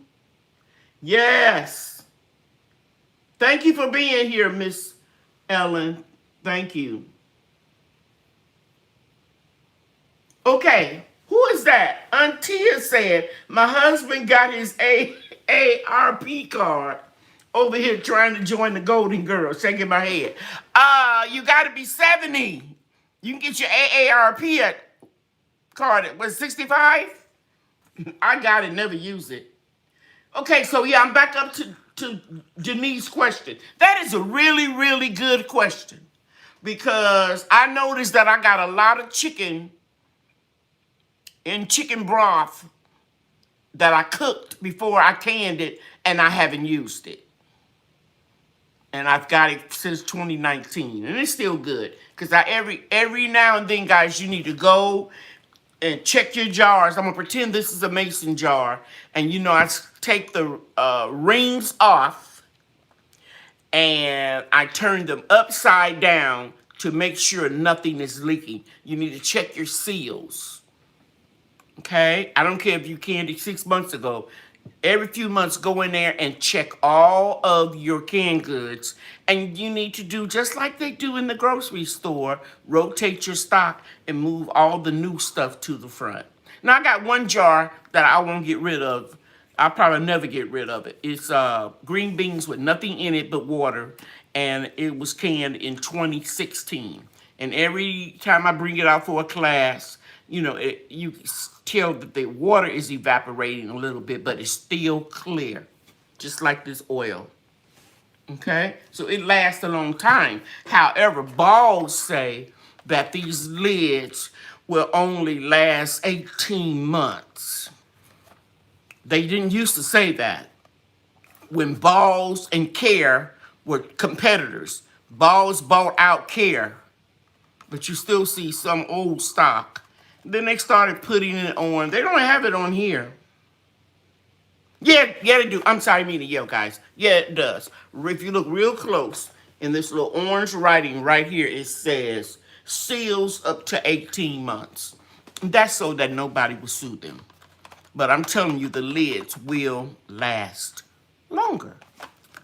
Yes. Thank you for being here, Miss Ellen. Thank you. Okay, who is that? Auntie said, my husband got his AARP card over here trying to join the Golden Girls, shaking my head. You got to be 70. You can get your AARP card at, what, 65? I got it, never use it. Okay, so yeah, I'm back up to Janice's question. That is a really, really good question because I noticed that I got a lot of chicken in chicken broth that I cooked before I canned it, and I haven't used it. And I've got it since 2019, and it's still good. Because every now and then, guys, you need to go and check your jars. I'm going to pretend this is a mason jar. And, you know, I take the rings off, and I turn them upside down to make sure nothing is leaking. You need to check your seals. Okay? I don't care if you canned it 6 months ago. Every few months, go in there and check all of your canned goods. And you need to do just like they do in the grocery store. Rotate your stock and move all the new stuff to the front. Now, I got one jar that I won't get rid of. I'll probably never get rid of it. It's green beans with nothing in it but water. And it was canned in 2016. And every time I bring it out for a class, you know, you tell that the water is evaporating a little bit, but it's still clear, just like this oil. Okay? So it lasts a long time. However, balls say that these lids will only last 18 months. They didn't used to say that. When Balls and Care were competitors, Balls bought out Care, but you still see some old stock. Then they started putting it on. They don't have it on here. Yeah, they do. I'm sorry, I mean to yell, guys. Yeah, it does. If you look real close, in this little orange writing right here, it says seals up to 18 months. That's so that nobody will sue them. But I'm telling you, the lids will last longer.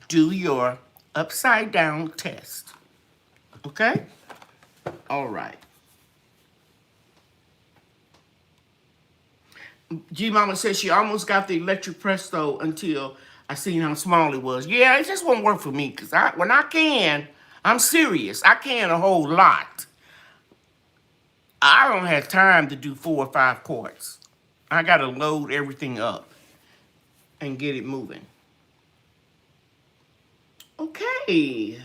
Do your upside down test. Okay? All right. G-Mama says she almost got the electric press stove until I seen how small it was. Yeah, it just won't work for me because when I can, I'm serious. I can a whole lot. I don't have time to do 4 or 5 quarts. I got to load everything up and get it moving. Okay.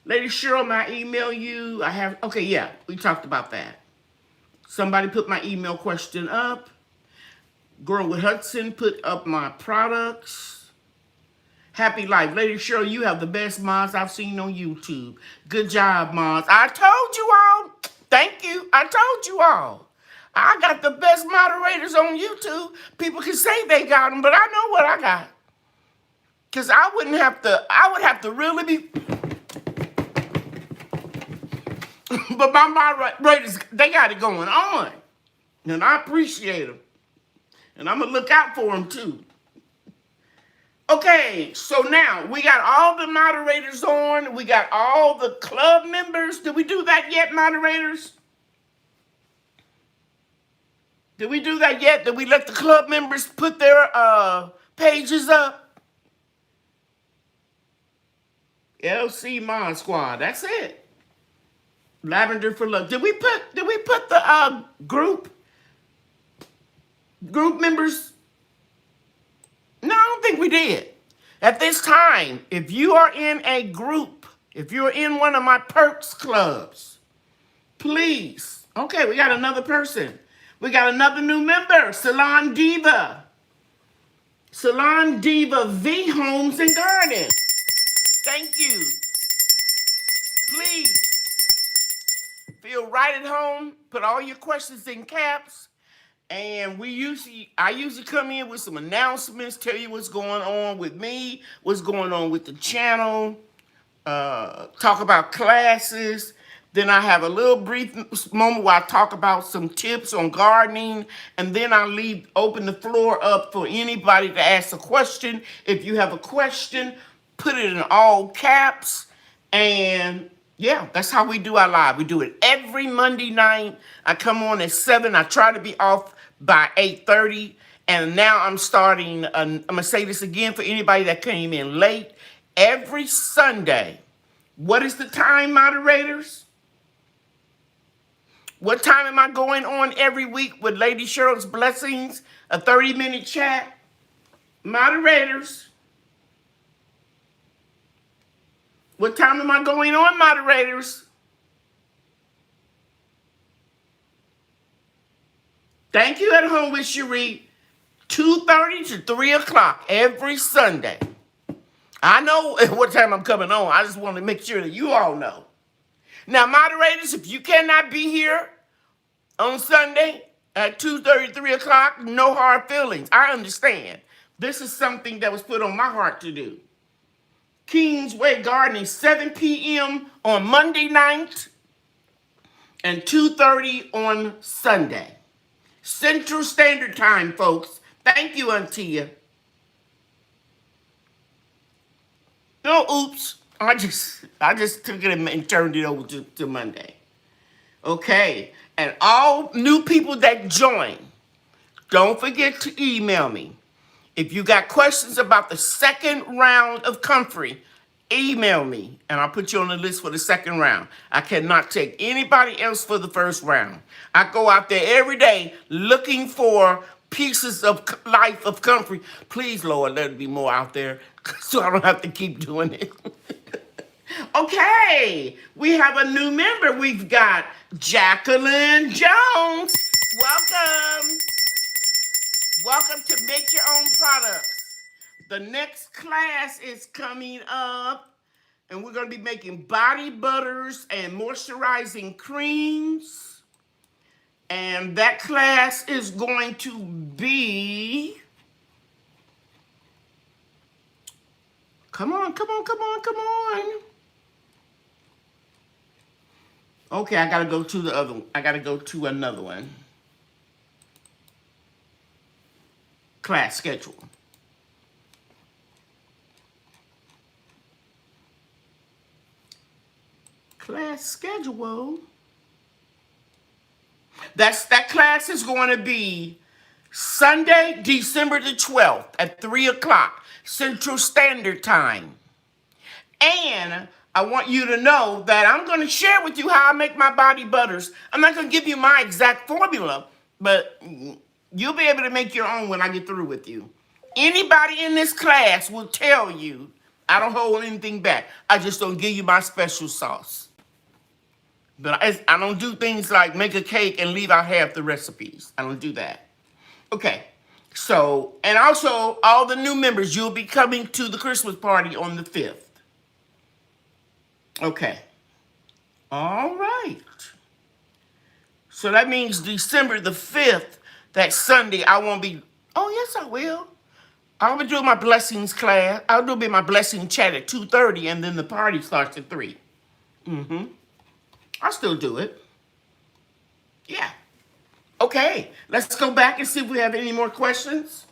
Lady Cheryl, may I email you? Okay, yeah, we talked about that. Somebody put my email question up. Girl with Hudson put up my products. Happy life. Lady Cheryl, you have the best mods I've seen on YouTube. Good job, mods. I told you all. Thank you. I told you all. I got the best moderators on YouTube. People can say they got them, but I know what I got. Because I would have to really be, but my moderators, they got it going on. And I appreciate them. And I'm going to look out for them too. Okay, so now we got all the moderators on. We got all the club members. Did we do that yet, moderators? Did we do that yet? Did we let the club members put their pages up? LC Mod Squad. That's it. Lavender for Love. Did we put the group members? No, I don't think we did. At this time, if you are in a group, if you're in one of my perks clubs, please. Okay, we got another person. We got another new member, Salon Diva. Salon Diva V Homes and Garden. Thank you. Please feel right at home. Put all your questions in caps. And I usually come in with some announcements, tell you what's going on with me, what's going on with the channel, talk about classes. Then I have a little brief moment where I talk about some tips on gardening, and then I open the floor up for anybody to ask a question. If you have a question, put it in all caps, and yeah, that's how we do our live. We do it every Monday night. I come on at 7. I try to be off by 8:30, and now I'm starting. I'm gonna say this again for anybody that came in late. Every Sunday. What is the time, moderators? What time am I going on every week with Lady Cheryl's Blessings? A 30-minute chat? Moderators. What time am I going on, moderators? Thank you at home with Cheryl. 2:30 to 3 o'clock every Sunday. I know at what time I'm coming on. I just want to make sure that you all know. Now, moderators, if you cannot be here on Sunday at 2:30, 3 o'clock, no hard feelings. I understand. This is something that was put on my heart to do. Kingsway Gardening, 7 p.m. on Monday night and 2:30 on Sunday. Central Standard Time, folks. Thank you, Auntia. No, oops. I just took it and turned it over to Monday. Okay. And all new people that join, don't forget to email me. If you got questions about the second round of comfrey, email me, and I'll put you on the list for the second round. I cannot take anybody else for the first round. I go out there every day looking for pieces of life of comfrey. Please, Lord, let it be more out there so I don't have to keep doing it. Okay, we have a new member. We've got Jacqueline Jones. Welcome. Welcome to Make Your Own Products. The next class is coming up, and we're going to be making body butters and moisturizing creams. And that class is going to be... Come on. Okay, I got to go to the other one. I got to go to another one. Class schedule. Class schedule. That class is going to be Sunday, December the 12th at 3 o'clock Central Standard Time. And I want you to know that I'm going to share with you how I make my body butters. I'm not going to give you my exact formula, but you'll be able to make your own when I get through with you. Anybody in this class will tell you I don't hold anything back. I just don't give you my special sauce. But I don't do things like make a cake and leave out half the recipes. I don't do that. Okay. So, and also all the new members, you'll be coming to the Christmas party on the 5th. Okay. All right. So that means December the 5th, that Sunday, I won't be, oh yes I will. I'll be doing my blessings class. I'll be my blessing chat at 2:30 and then the party starts at 3. I'll still do it. Yeah. Okay, let's go back and see if we have any more questions.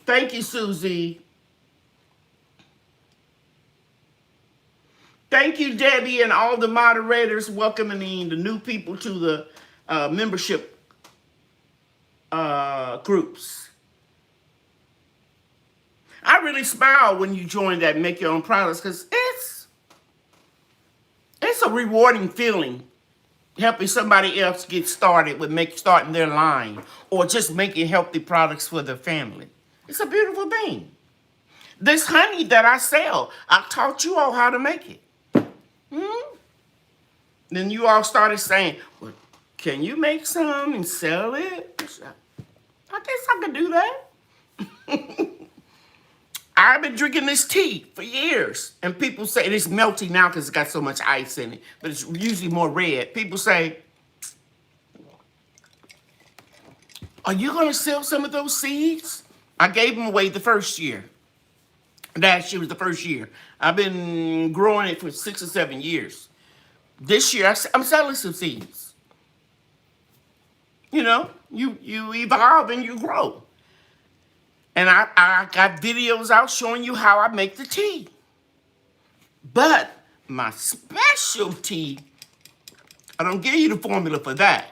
Thank you, Susie. Thank you, Debbie, and all the moderators welcoming the new people to the membership groups. I really smile when you join that Make Your Own Products because it's a rewarding feeling helping somebody else get started with starting their line or just making healthy products for their family. It's a beautiful thing. This honey that I sell, I taught you all how to make it. Then you all started saying, well, can you make some and sell it? I guess I could do that. I've been drinking this tea for years. And people say, and it's melty now because it's got so much ice in it, but it's usually more red. People say, are you going to sell some of those seeds? I gave them away the first year. Last year was the first year. I've been growing it for 6 or 7 years. This year, I'm selling some seeds. You know, you evolve and you grow. And I got videos out showing you how I make the tea. But my specialty, I don't give you the formula for that.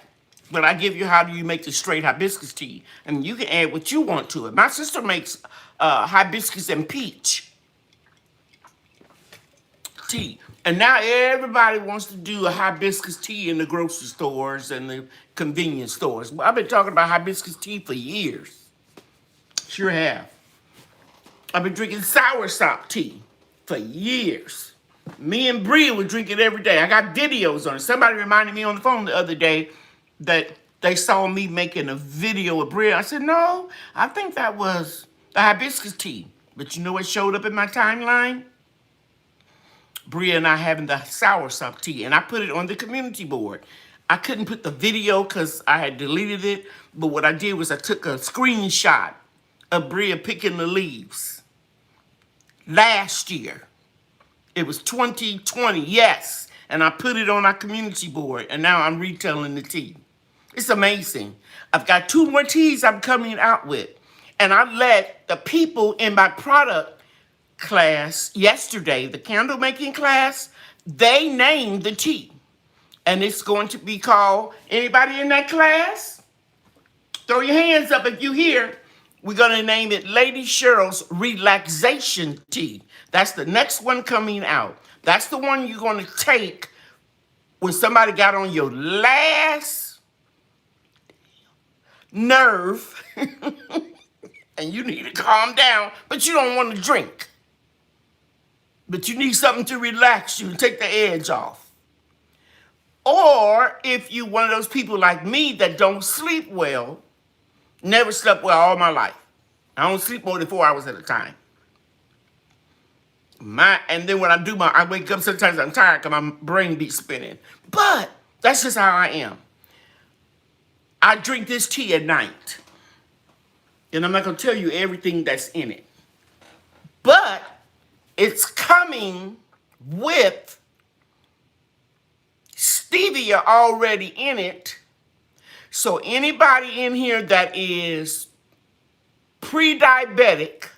But I give you how do you make the straight hibiscus tea. And you can add what you want to it. My sister makes hibiscus and peach tea. And now everybody wants to do a hibiscus tea in the grocery stores and the convenience stores. I've been talking about hibiscus tea for years. Sure have. I've been drinking soursop tea for years. Me and Bria would drink it every day. I got videos on it. Somebody reminded me on the phone the other day that they saw me making a video with Bria. I said, no, I think that was the hibiscus tea. But you know what showed up in my timeline? Bria and I having the soursop tea, and I put it on the community board. I couldn't put the video because I had deleted it, but what I did was I took a screenshot of Bria picking the leaves. Last year, it was 2020, yes, and I put it on our community board, and now I'm retailing the tea. It's amazing. I've got 2 more teas I'm coming out with, and I let the people in my product class yesterday, the candle making class, they named the tea. And it's going to be called, anybody in that class? Throw your hands up if you here. We're going to name it Lady Cheryl's Relaxation Tea. That's the next one coming out. That's the one you're going to take when somebody got on your last nerve and you need to calm down, but you don't want to drink. But you need something to relax you and take the edge off. Or if you're one of those people like me that don't sleep well, never slept well all my life. I don't sleep more than 4 hours at a time. And then when I wake up, sometimes I'm tired because my brain be spinning. But that's just how I am. I drink this tea at night. And I'm not going to tell you everything that's in it. But it's coming with stevia already in it. So anybody in here that is pre-diabetic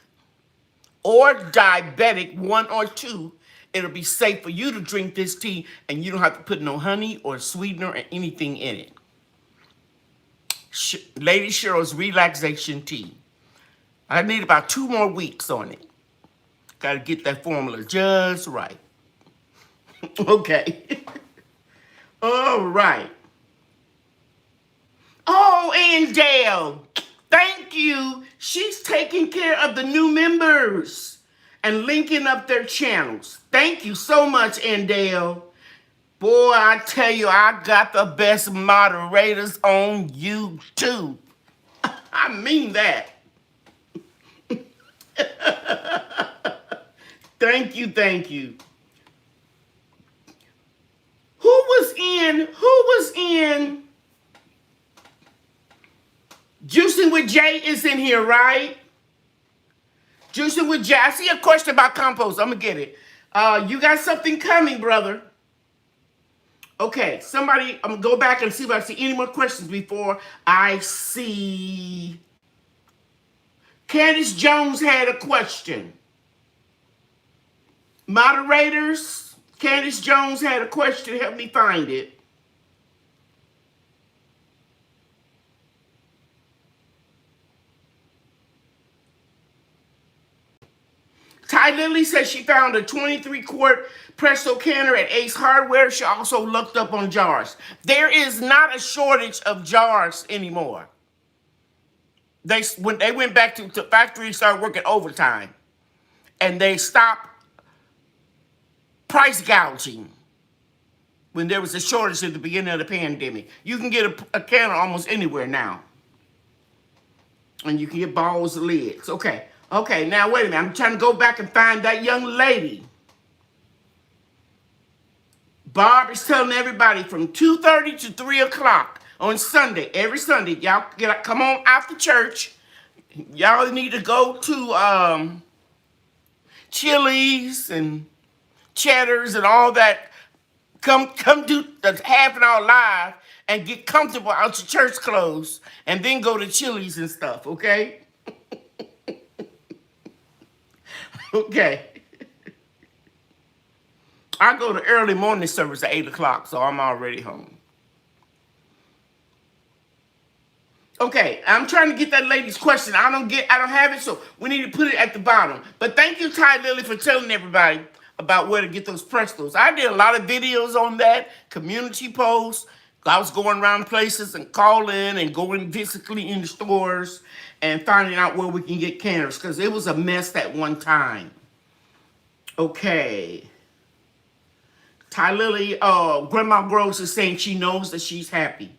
or diabetic, 1 or 2, it'll be safe for you to drink this tea and you don't have to put no honey or sweetener or anything in it. Lady Cheryl's Relaxation Tea. I need about 2 more weeks on it. Got to get that formula just right. Okay. All right. Oh, and Dale, thank you. She's taking care of the new members and linking up their channels. Thank you so much, Andale. Boy, I tell you, I got the best moderators on YouTube. I mean that. Thank you, thank you. Who was in Juicing with Jay is in here, right? Juicing with Jay. I see a question about compost. I'm going to get it. You got something coming, brother. Okay, somebody, I'm going to go back and see if I see any more questions before I see. Candace Jones had a question. Moderators, Candace Jones had a question. Help me find it. Ty Lily says she found a 23-quart Presto canner at Ace Hardware. She also looked up on jars. There is not a shortage of jars anymore. When they went back to factory and started working overtime, and they stopped price gouging when there was a shortage at the beginning of the pandemic. You can get a canner almost anywhere now. And you can get balls of lids. Okay, now wait a minute. I'm trying to go back and find that young lady. Barb is telling everybody from 2:30 to 3 o'clock on Sunday, every Sunday, y'all come on after church. Y'all need to go to Chili's and Cheddar's and all that. Come do the half an hour live and get comfortable out your church clothes and then go to Chili's and stuff, okay? Okay. I go to early morning service at 8 o'clock, so I'm already home. Okay, I'm trying to get that lady's question. I don't have it, so we need to put it at the bottom. But thank you, Ty Lily, for telling everybody about where to get those Prestos. I did a lot of videos on that, community posts. I was going around places and calling and going physically in the stores and finding out where we can get canners, because it was a mess at one time. Okay. Ty Lily, Grandma Groves is saying she knows that she's happy.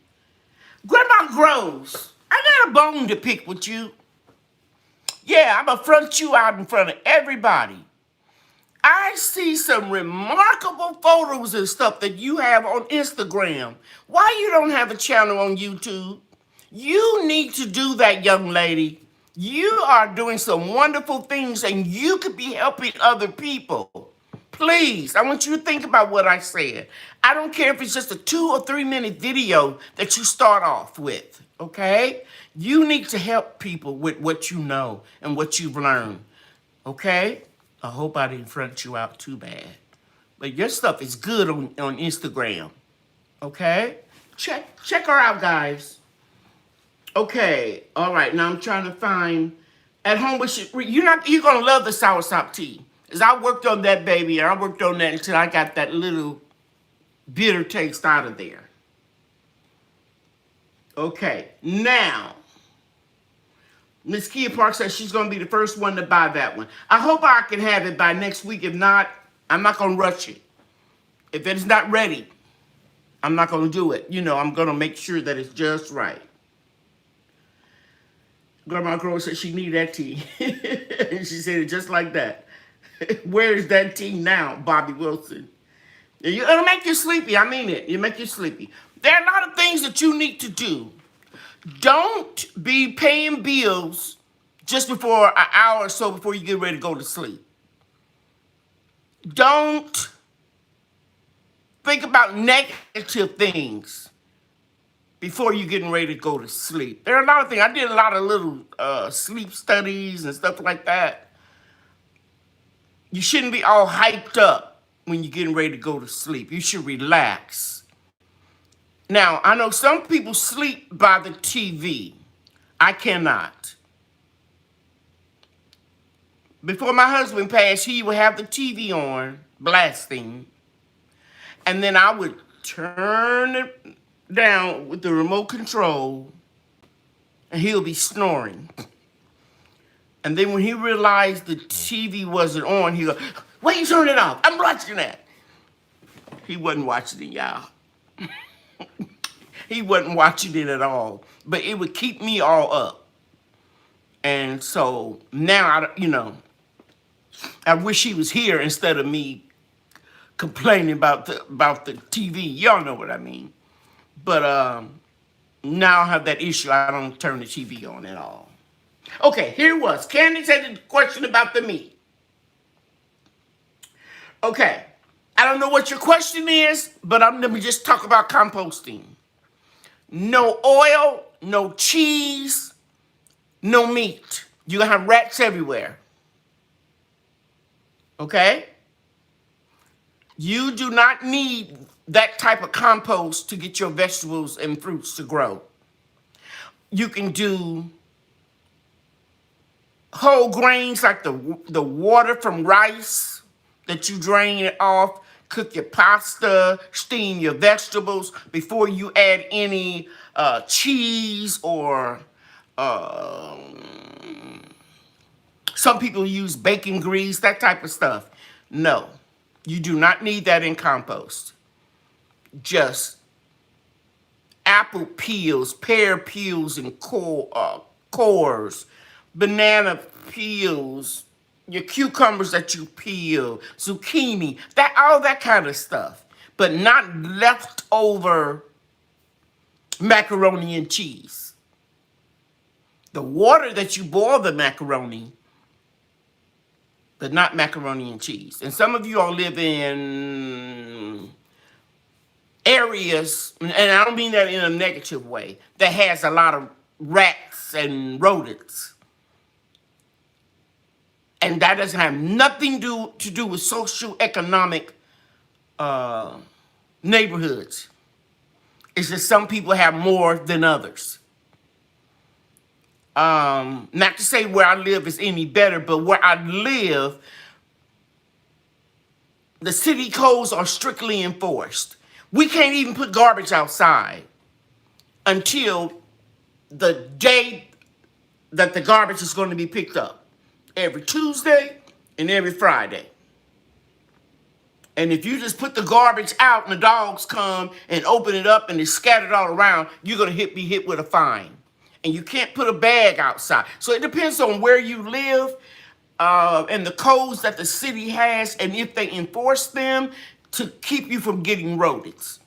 Grandma Groves, I got a bone to pick with you. Yeah, I'm going to front you out in front of everybody. I see some remarkable photos and stuff that you have on Instagram. Why you don't have a channel on YouTube? You need to do that, young lady. You are doing some wonderful things and you could be helping other people. Please, I want you to think about what I said. I don't care if it's just a 2 or 3 minute video that you start off with, okay? You need to help people with what you know and what you've learned, okay? I hope I didn't front you out too bad. But your stuff is good on Instagram, okay? Check her out, guys. Okay, all right, now I'm trying to find at home with you're gonna love the soursop tea. As I worked on that baby, and I worked on that until I got that little bitter taste out of there. Okay, now, Miss Kia Park says she's going to be the first one to buy that one. I hope I can have it by next week. If not, I'm not going to rush it. If it's not ready, I'm not going to do it. You know, I'm going to make sure that it's just right. Grandma Grove said she need that tea. And she said it just like that. Where is that tea now, Bobby Wilson? It'll make you sleepy. I mean it. It'll make you sleepy. There are a lot of things that you need to do. Don't be paying bills just before an hour or so before you get ready to go to sleep. Don't think about negative things before you're getting ready to go to sleep. There are a lot of things. I did a lot of little sleep studies and stuff like that. You shouldn't be all hyped up when you're getting ready to go to sleep. You should relax. Now, I know some people sleep by the TV. I cannot. Before my husband passed, he would have the TV on, blasting. And then I would turn it down with the remote control, and he'll be snoring. And then when he realized the TV wasn't on, he go, "Why you turn it off? I'm watching that." He wasn't watching it, y'all. He wasn't watching it at all. But it would keep me all up. And so now, I wish he was here instead of me complaining about the TV. Y'all know what I mean. But now I have that issue. I don't turn the TV on at all. Okay, here it was. Candace had a question about the meat. Okay, I don't know what your question is, but let me just talk about composting. No oil, no cheese, no meat. You're going to have rats everywhere. Okay? You do not need that type of compost to get your vegetables and fruits to grow. You can do whole grains like the water from rice that you drain it off, cook your pasta, steam your vegetables before you add any cheese or some people use bacon grease, that type of stuff. No, you do not need that in compost. Just apple peels, pear peels, and cores, banana peels, your cucumbers that you peel, zucchini, all that kind of stuff. But not leftover macaroni and cheese. The water that you boil the macaroni, but not macaroni and cheese. And some of you all live in areas, and I don't mean that in a negative way, that has a lot of rats and rodents. And that doesn't have nothing to do with socioeconomic neighborhoods. It's just some people have more than others. Not to say where I live is any better, but where I live, the city codes are strictly enforced. We can't even put garbage outside until the day that the garbage is going to be picked up. Every Tuesday and every Friday. And if you just put the garbage out and the dogs come and open it up and it's scattered all around, you're going to be hit with a fine. And you can't put a bag outside. So it depends on where you live and the codes that the city has and if they enforce them to keep you from getting rodents.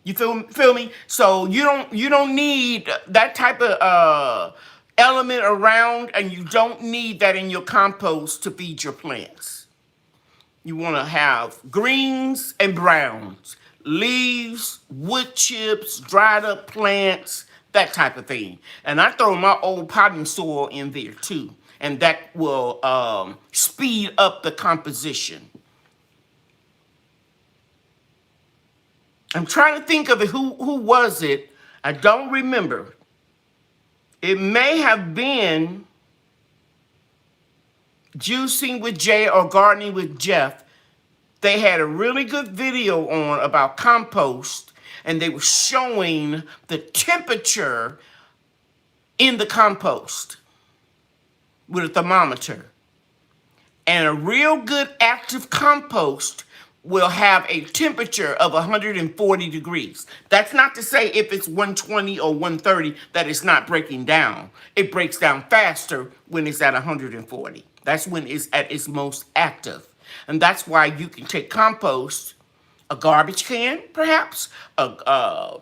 You feel me? So you don't need that type of element around, and you don't need that in your compost to feed your plants. You want to have greens and browns, leaves, wood chips, dried up plants, that type of thing. And I throw my old potting soil in there too, and that will speed up the composition. I'm trying to think of it. Who was it? I don't remember. It may have been Juicing with Jay or Gardening with Jeff. They had a really good video on about compost, and they were showing the temperature in the compost with a thermometer. And a real good active compost will have a temperature of 140 degrees. That's not to say if it's 120 or 130 that it's not breaking down. It breaks down faster when it's at 140. That's when it's at its most active. And that's why you can take compost, a garbage can, perhaps, a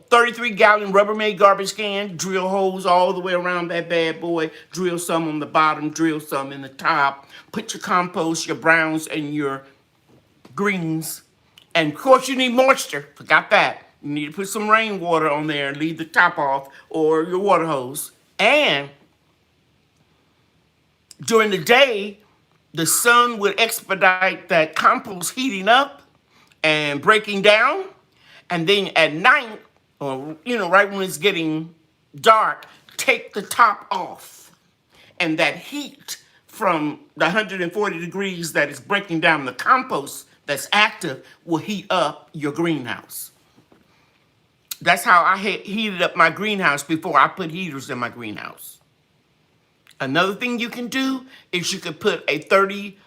33-gallon Rubbermaid garbage can, drill holes all the way around that bad boy, drill some on the bottom, drill some in the top, put your compost, your browns, and your greens. And of course you need moisture. Forgot that. You need to put some rainwater on there and leave the top off, or your water hose. And during the day, the sun would expedite that compost heating up and breaking down. And then at night, or right when it's getting dark, take the top off. And that heat from the 140 degrees that is breaking down the compost that's active will heat up your greenhouse. That's how I heated up my greenhouse before I put heaters in my greenhouse. Another thing you can do is you can put a 30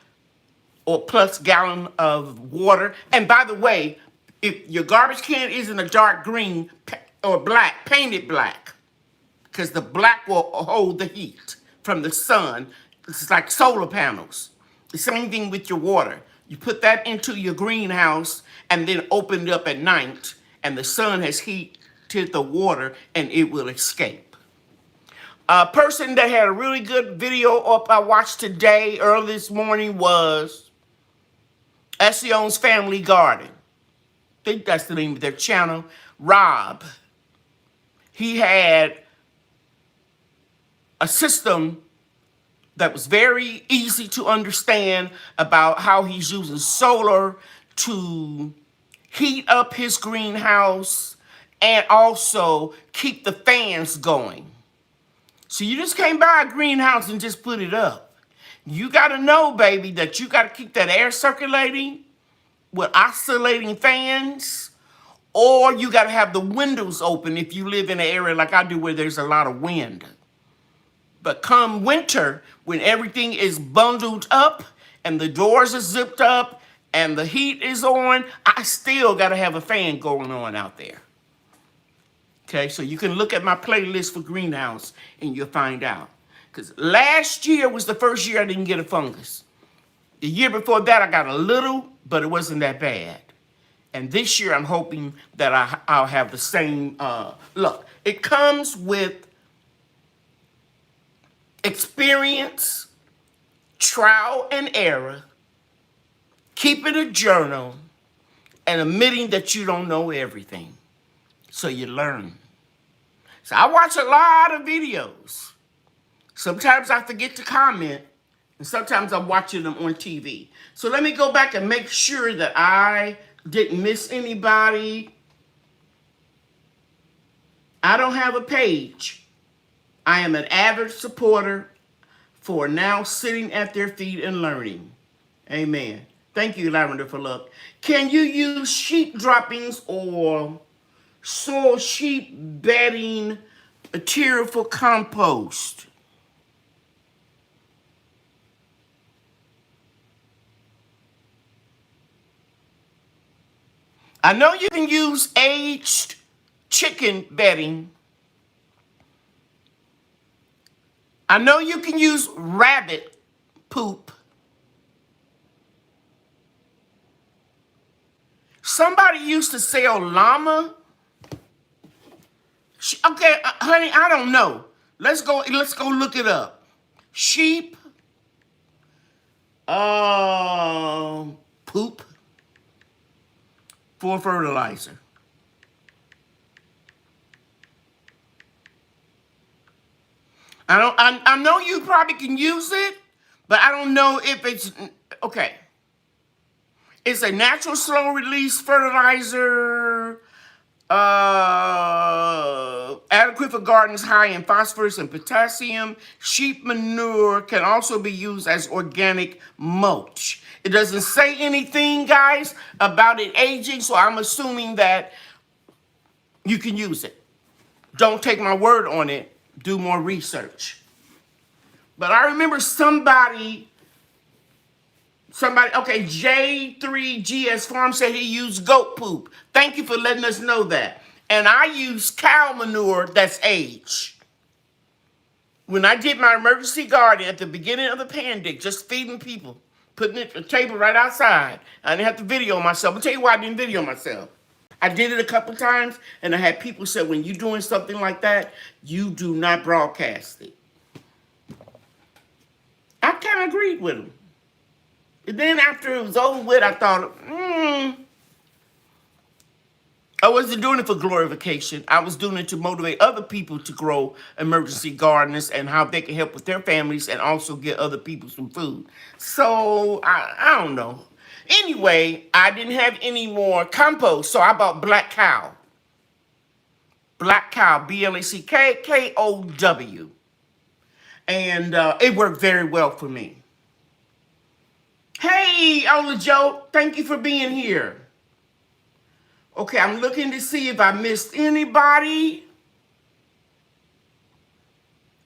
or plus gallon of water. And by the way, if your garbage can isn't a dark green or black, paint it black. Because the black will hold the heat from the sun. It's like solar panels. The same thing with your water. You put that into your greenhouse and then open it up at night, and the sun has heated the water and it will escape. A person that had a really good video up I watched today, early this morning, was Ession's Family Garden. I think that's the name of their channel. Rob. He had a system that was very easy to understand about how he's using solar to heat up his greenhouse and also keep the fans going. So you just can't buy a greenhouse and just put it up. You got to know, baby, that you got to keep that air circulating with oscillating fans, or you got to have the windows open if you live in an area like I do where there's a lot of wind. But come winter, when everything is bundled up and the doors are zipped up and the heat is on, I still got to have a fan going on out there. Okay, so you can look at my playlist for greenhouse and you'll find out. Because last year was the first year I didn't get a fungus. The year before that I got a little, but it wasn't that bad. And this year I'm hoping that I'll have the same look. It comes with experience, trial and error, keeping a journal, and admitting that you don't know everything. So you learn. So I watch a lot of videos. Sometimes I forget to comment, and sometimes I'm watching them on TV. So let me go back and make sure that I didn't miss anybody. I don't have a page. I am an avid supporter for now sitting at their feet and learning. Amen. Thank you, Lavender, for luck. Can you use sheep droppings or soil sheep bedding material for compost? I know you can use aged chicken bedding. I know you can use rabbit poop. Somebody used to sell llama. Okay, honey, I don't know. Let's go look it up. Sheep poop for fertilizer. I know you probably can use it, but I don't know if it's okay. It's a natural slow release fertilizer, adequate for gardens high in phosphorus and potassium. Sheep manure can also be used as organic mulch. It doesn't say anything, guys, about it aging, so I'm assuming that you can use it. Don't take my word on it. Do more research. But I remember somebody, okay, J3GS Farm said he used goat poop. Thank you for letting us know that. And I use cow manure that's aged. When I did my emergency garden at the beginning of the pandemic, just feeding people, putting it on the table right outside. I didn't have to video myself. I'll tell you why I didn't video myself. I did it a couple times, and I had people say, when you're doing something like that, you do not broadcast it. I kind of agreed with him. And then after it was over with, I thought, I wasn't doing it for glorification. I was doing it to motivate other people to grow emergency gardens and how they can help with their families and also get other people some food. So, I don't know. Anyway, I didn't have any more compost, so I bought Black Cow. Black Cow, BLACK, KOW. And it worked very well for me. Hey, Ola Joe, thank you for being here. Okay, I'm looking to see if I missed anybody.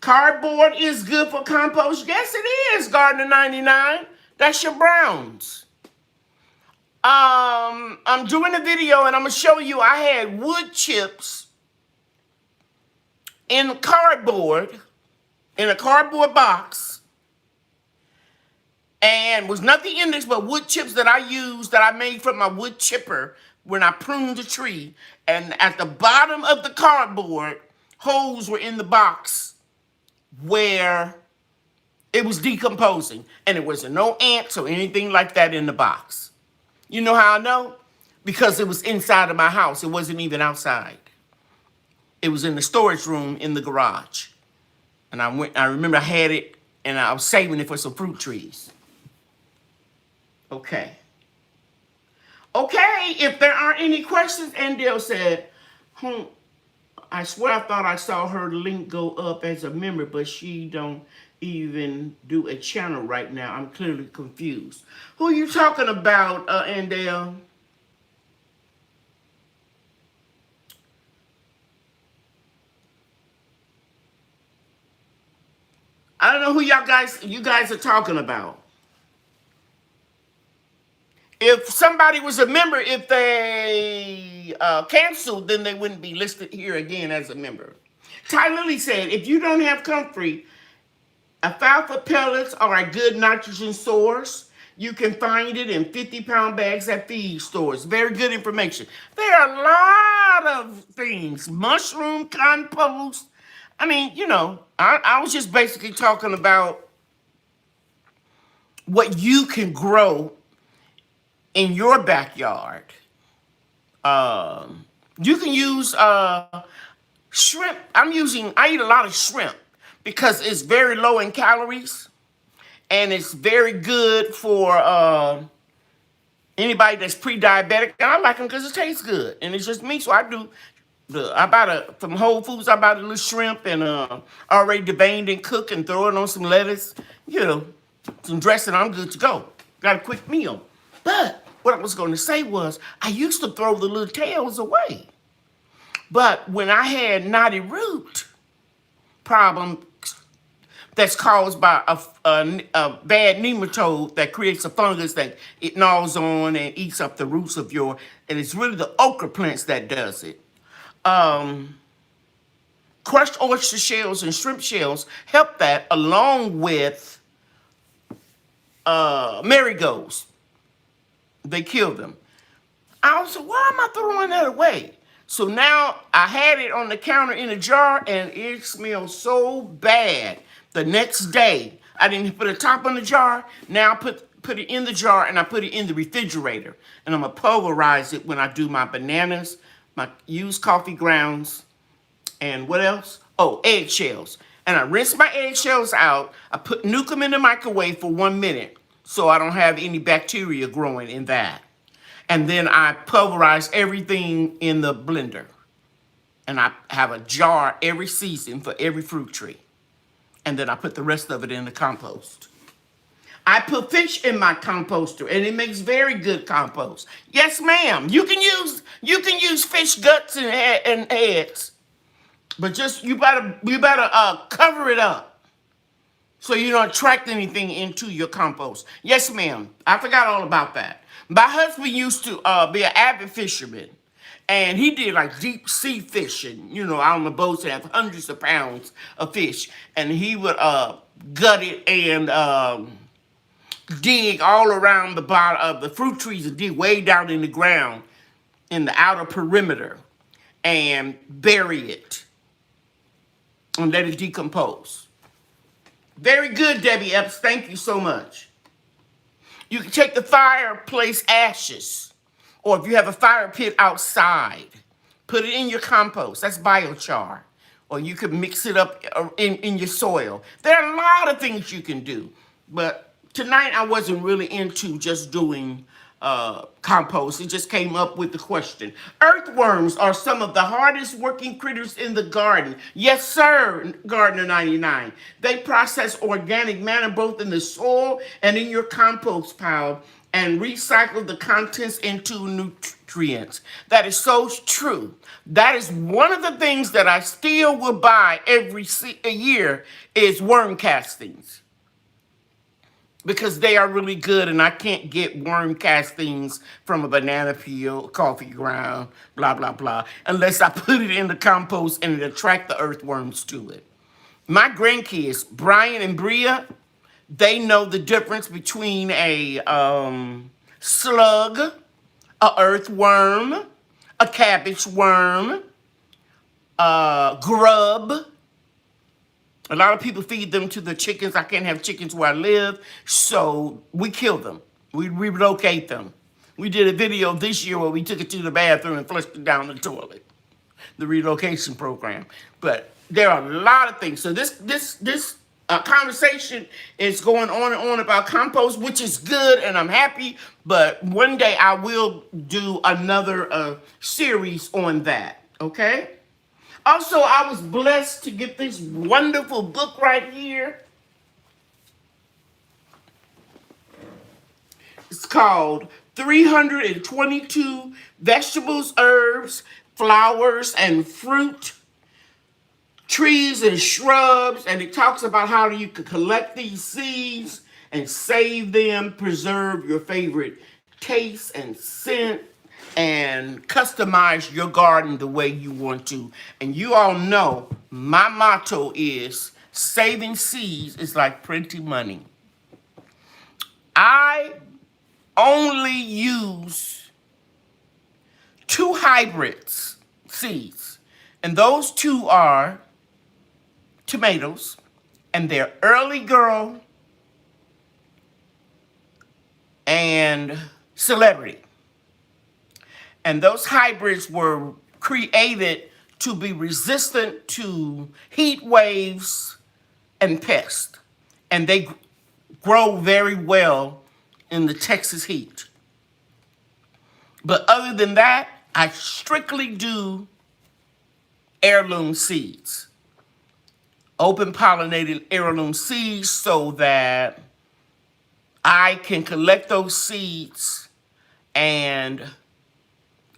Cardboard is good for compost. Yes, it is, Gardener 99. That's your browns. I'm doing a video and I'm going to show you I had wood chips in cardboard, in a cardboard box. And was nothing in this but wood chips that I used, that I made from my wood chipper when I pruned the tree. And at the bottom of the cardboard, holes were in the box where it was decomposing. And there wasn't no ants or anything like that in the box. You know how I know? Because it was inside of my house. It wasn't even outside. It was in the storage room in the garage. And I remember I had it and I was saving it for some fruit trees. Okay. Okay, if there aren't any questions, Andale said, I swear I thought I saw her link go up as a member, but she don't even do a channel right now. I'm clearly confused. Who are you talking about, Andale? I don't know who you guys are talking about. If somebody was a member, if they canceled, then they wouldn't be listed here again as a member. Ty Lily said, if you don't have comfrey, alfalfa pellets are a good nitrogen source. You can find it in 50-pound bags at feed stores. Very good information. There are a lot of things. Mushroom compost. I mean, you know, I was just basically talking about what you can grow in your backyard. You can use shrimp. I eat a lot of shrimp because it's very low in calories and it's very good for anybody that's pre-diabetic. And I like them because it tastes good and it's just me. So from Whole Foods, I buy a little shrimp and already deveined and cooked and throw it on some lettuce, you know, some dressing. I'm good to go. Got a quick meal. But what I was going to say was, I used to throw the little tails away. But when I had knotty root problem that's caused by a bad nematode that creates a fungus that it gnaws on and eats up the roots of and it's really the okra plants that does it. Crushed oyster shells and shrimp shells help that, along with marigolds. They kill them. I was like, why am I throwing that away? So now I had it on the counter in a jar and it smelled so bad. The next day, I didn't put a top on the jar. Now I put it in the jar and I put it in the refrigerator. And I'm going to pulverize it when I do my bananas, my used coffee grounds, and what else? Oh, eggshells. And I rinse my eggshells out. I nuke them in the microwave for 1 minute so I don't have any bacteria growing in that. And then I pulverize everything in the blender. And I have a jar every season for every fruit tree. And then I put the rest of it in the compost. I put fish in my composter and it makes very good compost. Yes, ma'am. You can use fish guts and heads. But just you better cover it up so you don't attract anything into your compost. Yes, ma'am. I forgot all about that. My husband used to be an avid fisherman, and he did like deep sea fishing, you know, out on the boats that have hundreds of pounds of fish. And he would gut it and dig all around the bottom of the fruit trees and dig way down in the ground in the outer perimeter and bury it and let it decompose. Very good, Debbie Epps. Thank you so much. You can take the fireplace ashes, or if you have a fire pit outside, put it in your compost. That's biochar. Or you could mix it up in your soil. There are a lot of things you can do. But tonight I wasn't really into just doing compost. It just came up with the question. Earthworms are some of the hardest working critters in the garden. Yes, sir, Gardener 99. They process organic matter both in the soil and in your compost pile and recycle the contents into nutrients. That is so true. That is one of the things that I still will buy every year is worm castings. Because they are really good, and I can't get worm castings from a banana peel, coffee ground, blah, blah, blah, unless I put it in the compost and it attract the earthworms to it. My grandkids, Brian and Bria, They know the difference between a slug, a earthworm, a cabbage worm, grub. A lot of people feed them to the chickens. I can't have chickens where I live, so we kill them. We relocate them. We did a video this year where we took it to the bathroom and flushed it down the toilet. The relocation program. But there are a lot of things. So this conversation is going on and on about compost, which is good, and I'm happy. But one day I will do another series on that. Okay. Also, I was blessed to get this wonderful book right here. It's called 322 Vegetables, Herbs, Flowers, and Fruit, Trees and Shrubs. And it talks about how you can collect these seeds and save them, preserve your favorite taste and scent, and customize your garden the way you want to. And you all know my motto is saving seeds is like printing money. I only use 2 hybrids seeds, and those 2 are tomatoes, and they're Early Girl and Celebrity. And those hybrids were created to be resistant to heat waves and pests. And they grow very well in the Texas heat. But other than that, I strictly do heirloom seeds. Open pollinated heirloom seeds so that I can collect those seeds and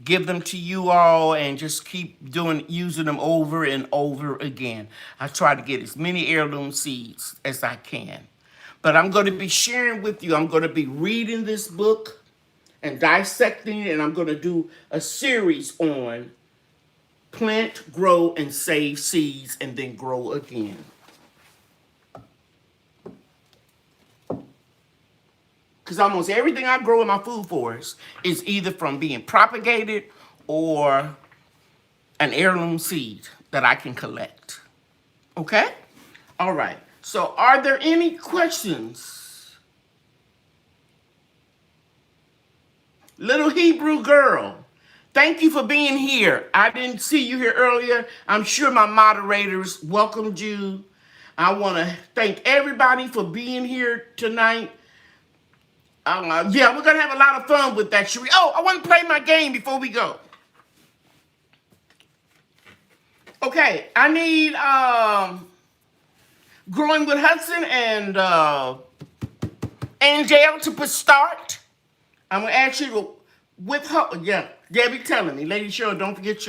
give them to you all and just keep using them over and over again. I try to get as many heirloom seeds as I can. But I'm going to be sharing with you, I'm going to be reading this book and dissecting it, and I'm going to do a series on plant, grow, and save seeds, and then grow again. Because almost everything I grow in my food forest is either from being propagated or an heirloom seed that I can collect. Okay? All right. So are there any questions? Little Hebrew girl, thank you for being here. I didn't see you here earlier. I'm sure my moderators welcomed you. I want to thank everybody for being here tonight. Yeah, we're going to have a lot of fun with that, Cheryl. Oh, I want to play my game before we go. Okay, I need Growing with Hudson and Angel to put start. I'm going to ask you to, with her, yeah, Gabby telling me, Lady Cheryl, don't forget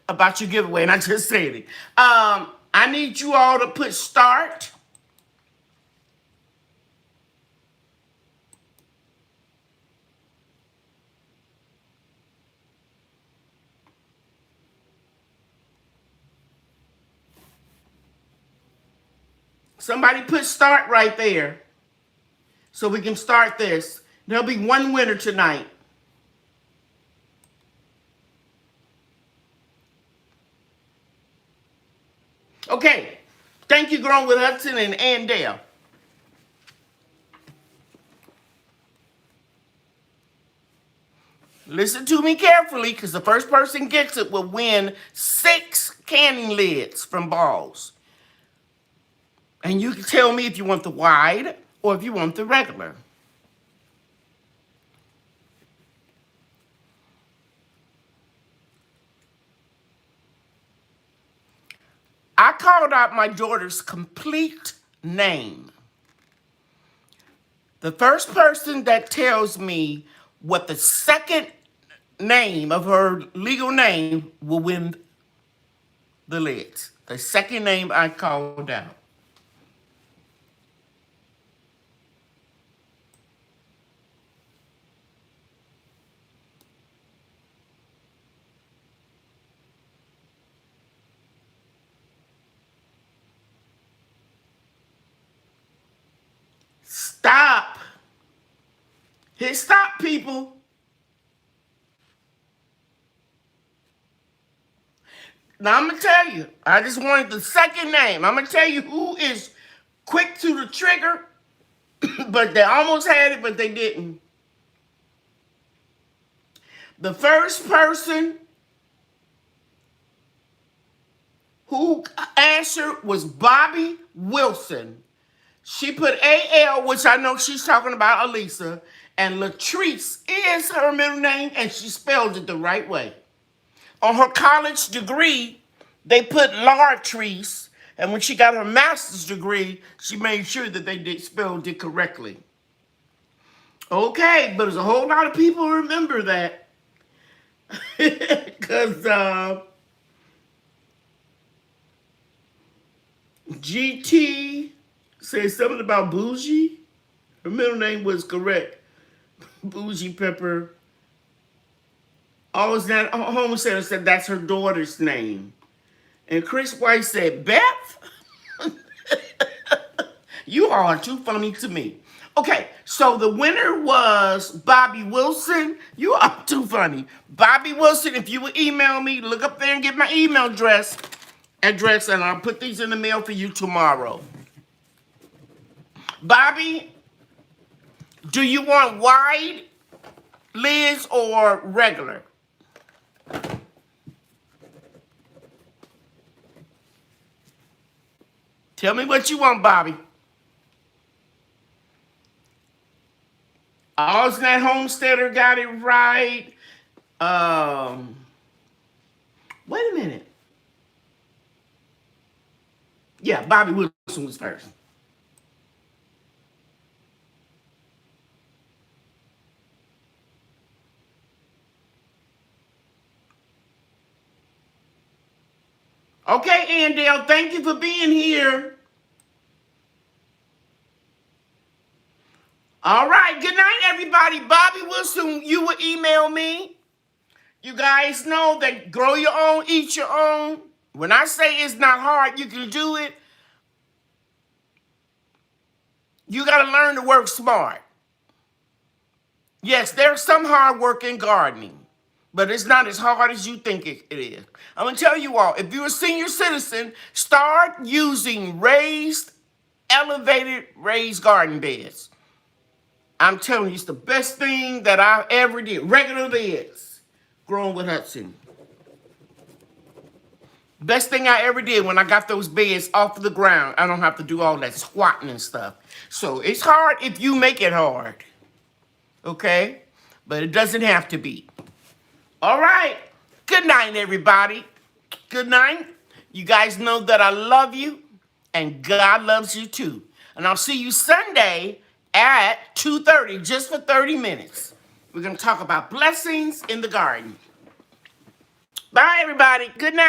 about your giveaway, and I just said it. I need you all to put start. Somebody put start right there so we can start this. There'll be one winner tonight. Okay. Thank you, Growing with Hudson and Andale. Listen to me carefully, because the first person gets it will win 6 canning lids from Balls. And you can tell me if you want the wide or if you want the regular. I called out my daughter's complete name. The first person that tells me what the second name of her legal name will win the lids. The second name I called out. Hit stop, people. Now, I'm going to tell you. I just wanted the second name. I'm going to tell you who is quick to the trigger. But they almost had it, but they didn't. The first person who answered was Bobby Wilson. She put A-L, which I know she's talking about Elisa, and Latrice is her middle name, and she spelled it the right way. On her college degree, they put Lartrice, and when she got her master's degree, she made sure that they spelled it correctly. Okay, but there's a whole lot of people who remember that. Because GT said something about Bougie. Her middle name was correct. Bougie Pepper. Always that homesteader said that's her daughter's name. And Chris White said, Beth? You are too funny to me. Okay, so the winner was Bobby Wilson. You are too funny. Bobby Wilson, if you would email me, look up there and get my email address, and I'll put these in the mail for you tomorrow. Bobby, do you want wide lids or regular? Tell me what you want, Bobby. Osnet Homesteader got it right. Wait a minute. Yeah, Bobby Wilson was first. Okay, Andale, thank you for being here. All right, good night, everybody. Bobby Wilson, you will email me. You guys know that grow your own, eat your own. When I say it's not hard, you can do it. You got to learn to work smart. Yes, there's some hard work in gardening, but it's not as hard as you think it is. I'm going to tell you all, if you're a senior citizen, start using elevated raised garden beds. I'm telling you, it's the best thing that I ever did. Regular beds, growing with Hudson. Best thing I ever did when I got those beds off of the ground. I don't have to do all that squatting and stuff. So it's hard if you make it hard. Okay? But it doesn't have to be. All right. Good night, everybody. Good night. You guys know that I love you, and God loves you too. And I'll see you Sunday at 2:30, just for 30 minutes. We're going to talk about blessings in the garden. Bye, everybody. Good night.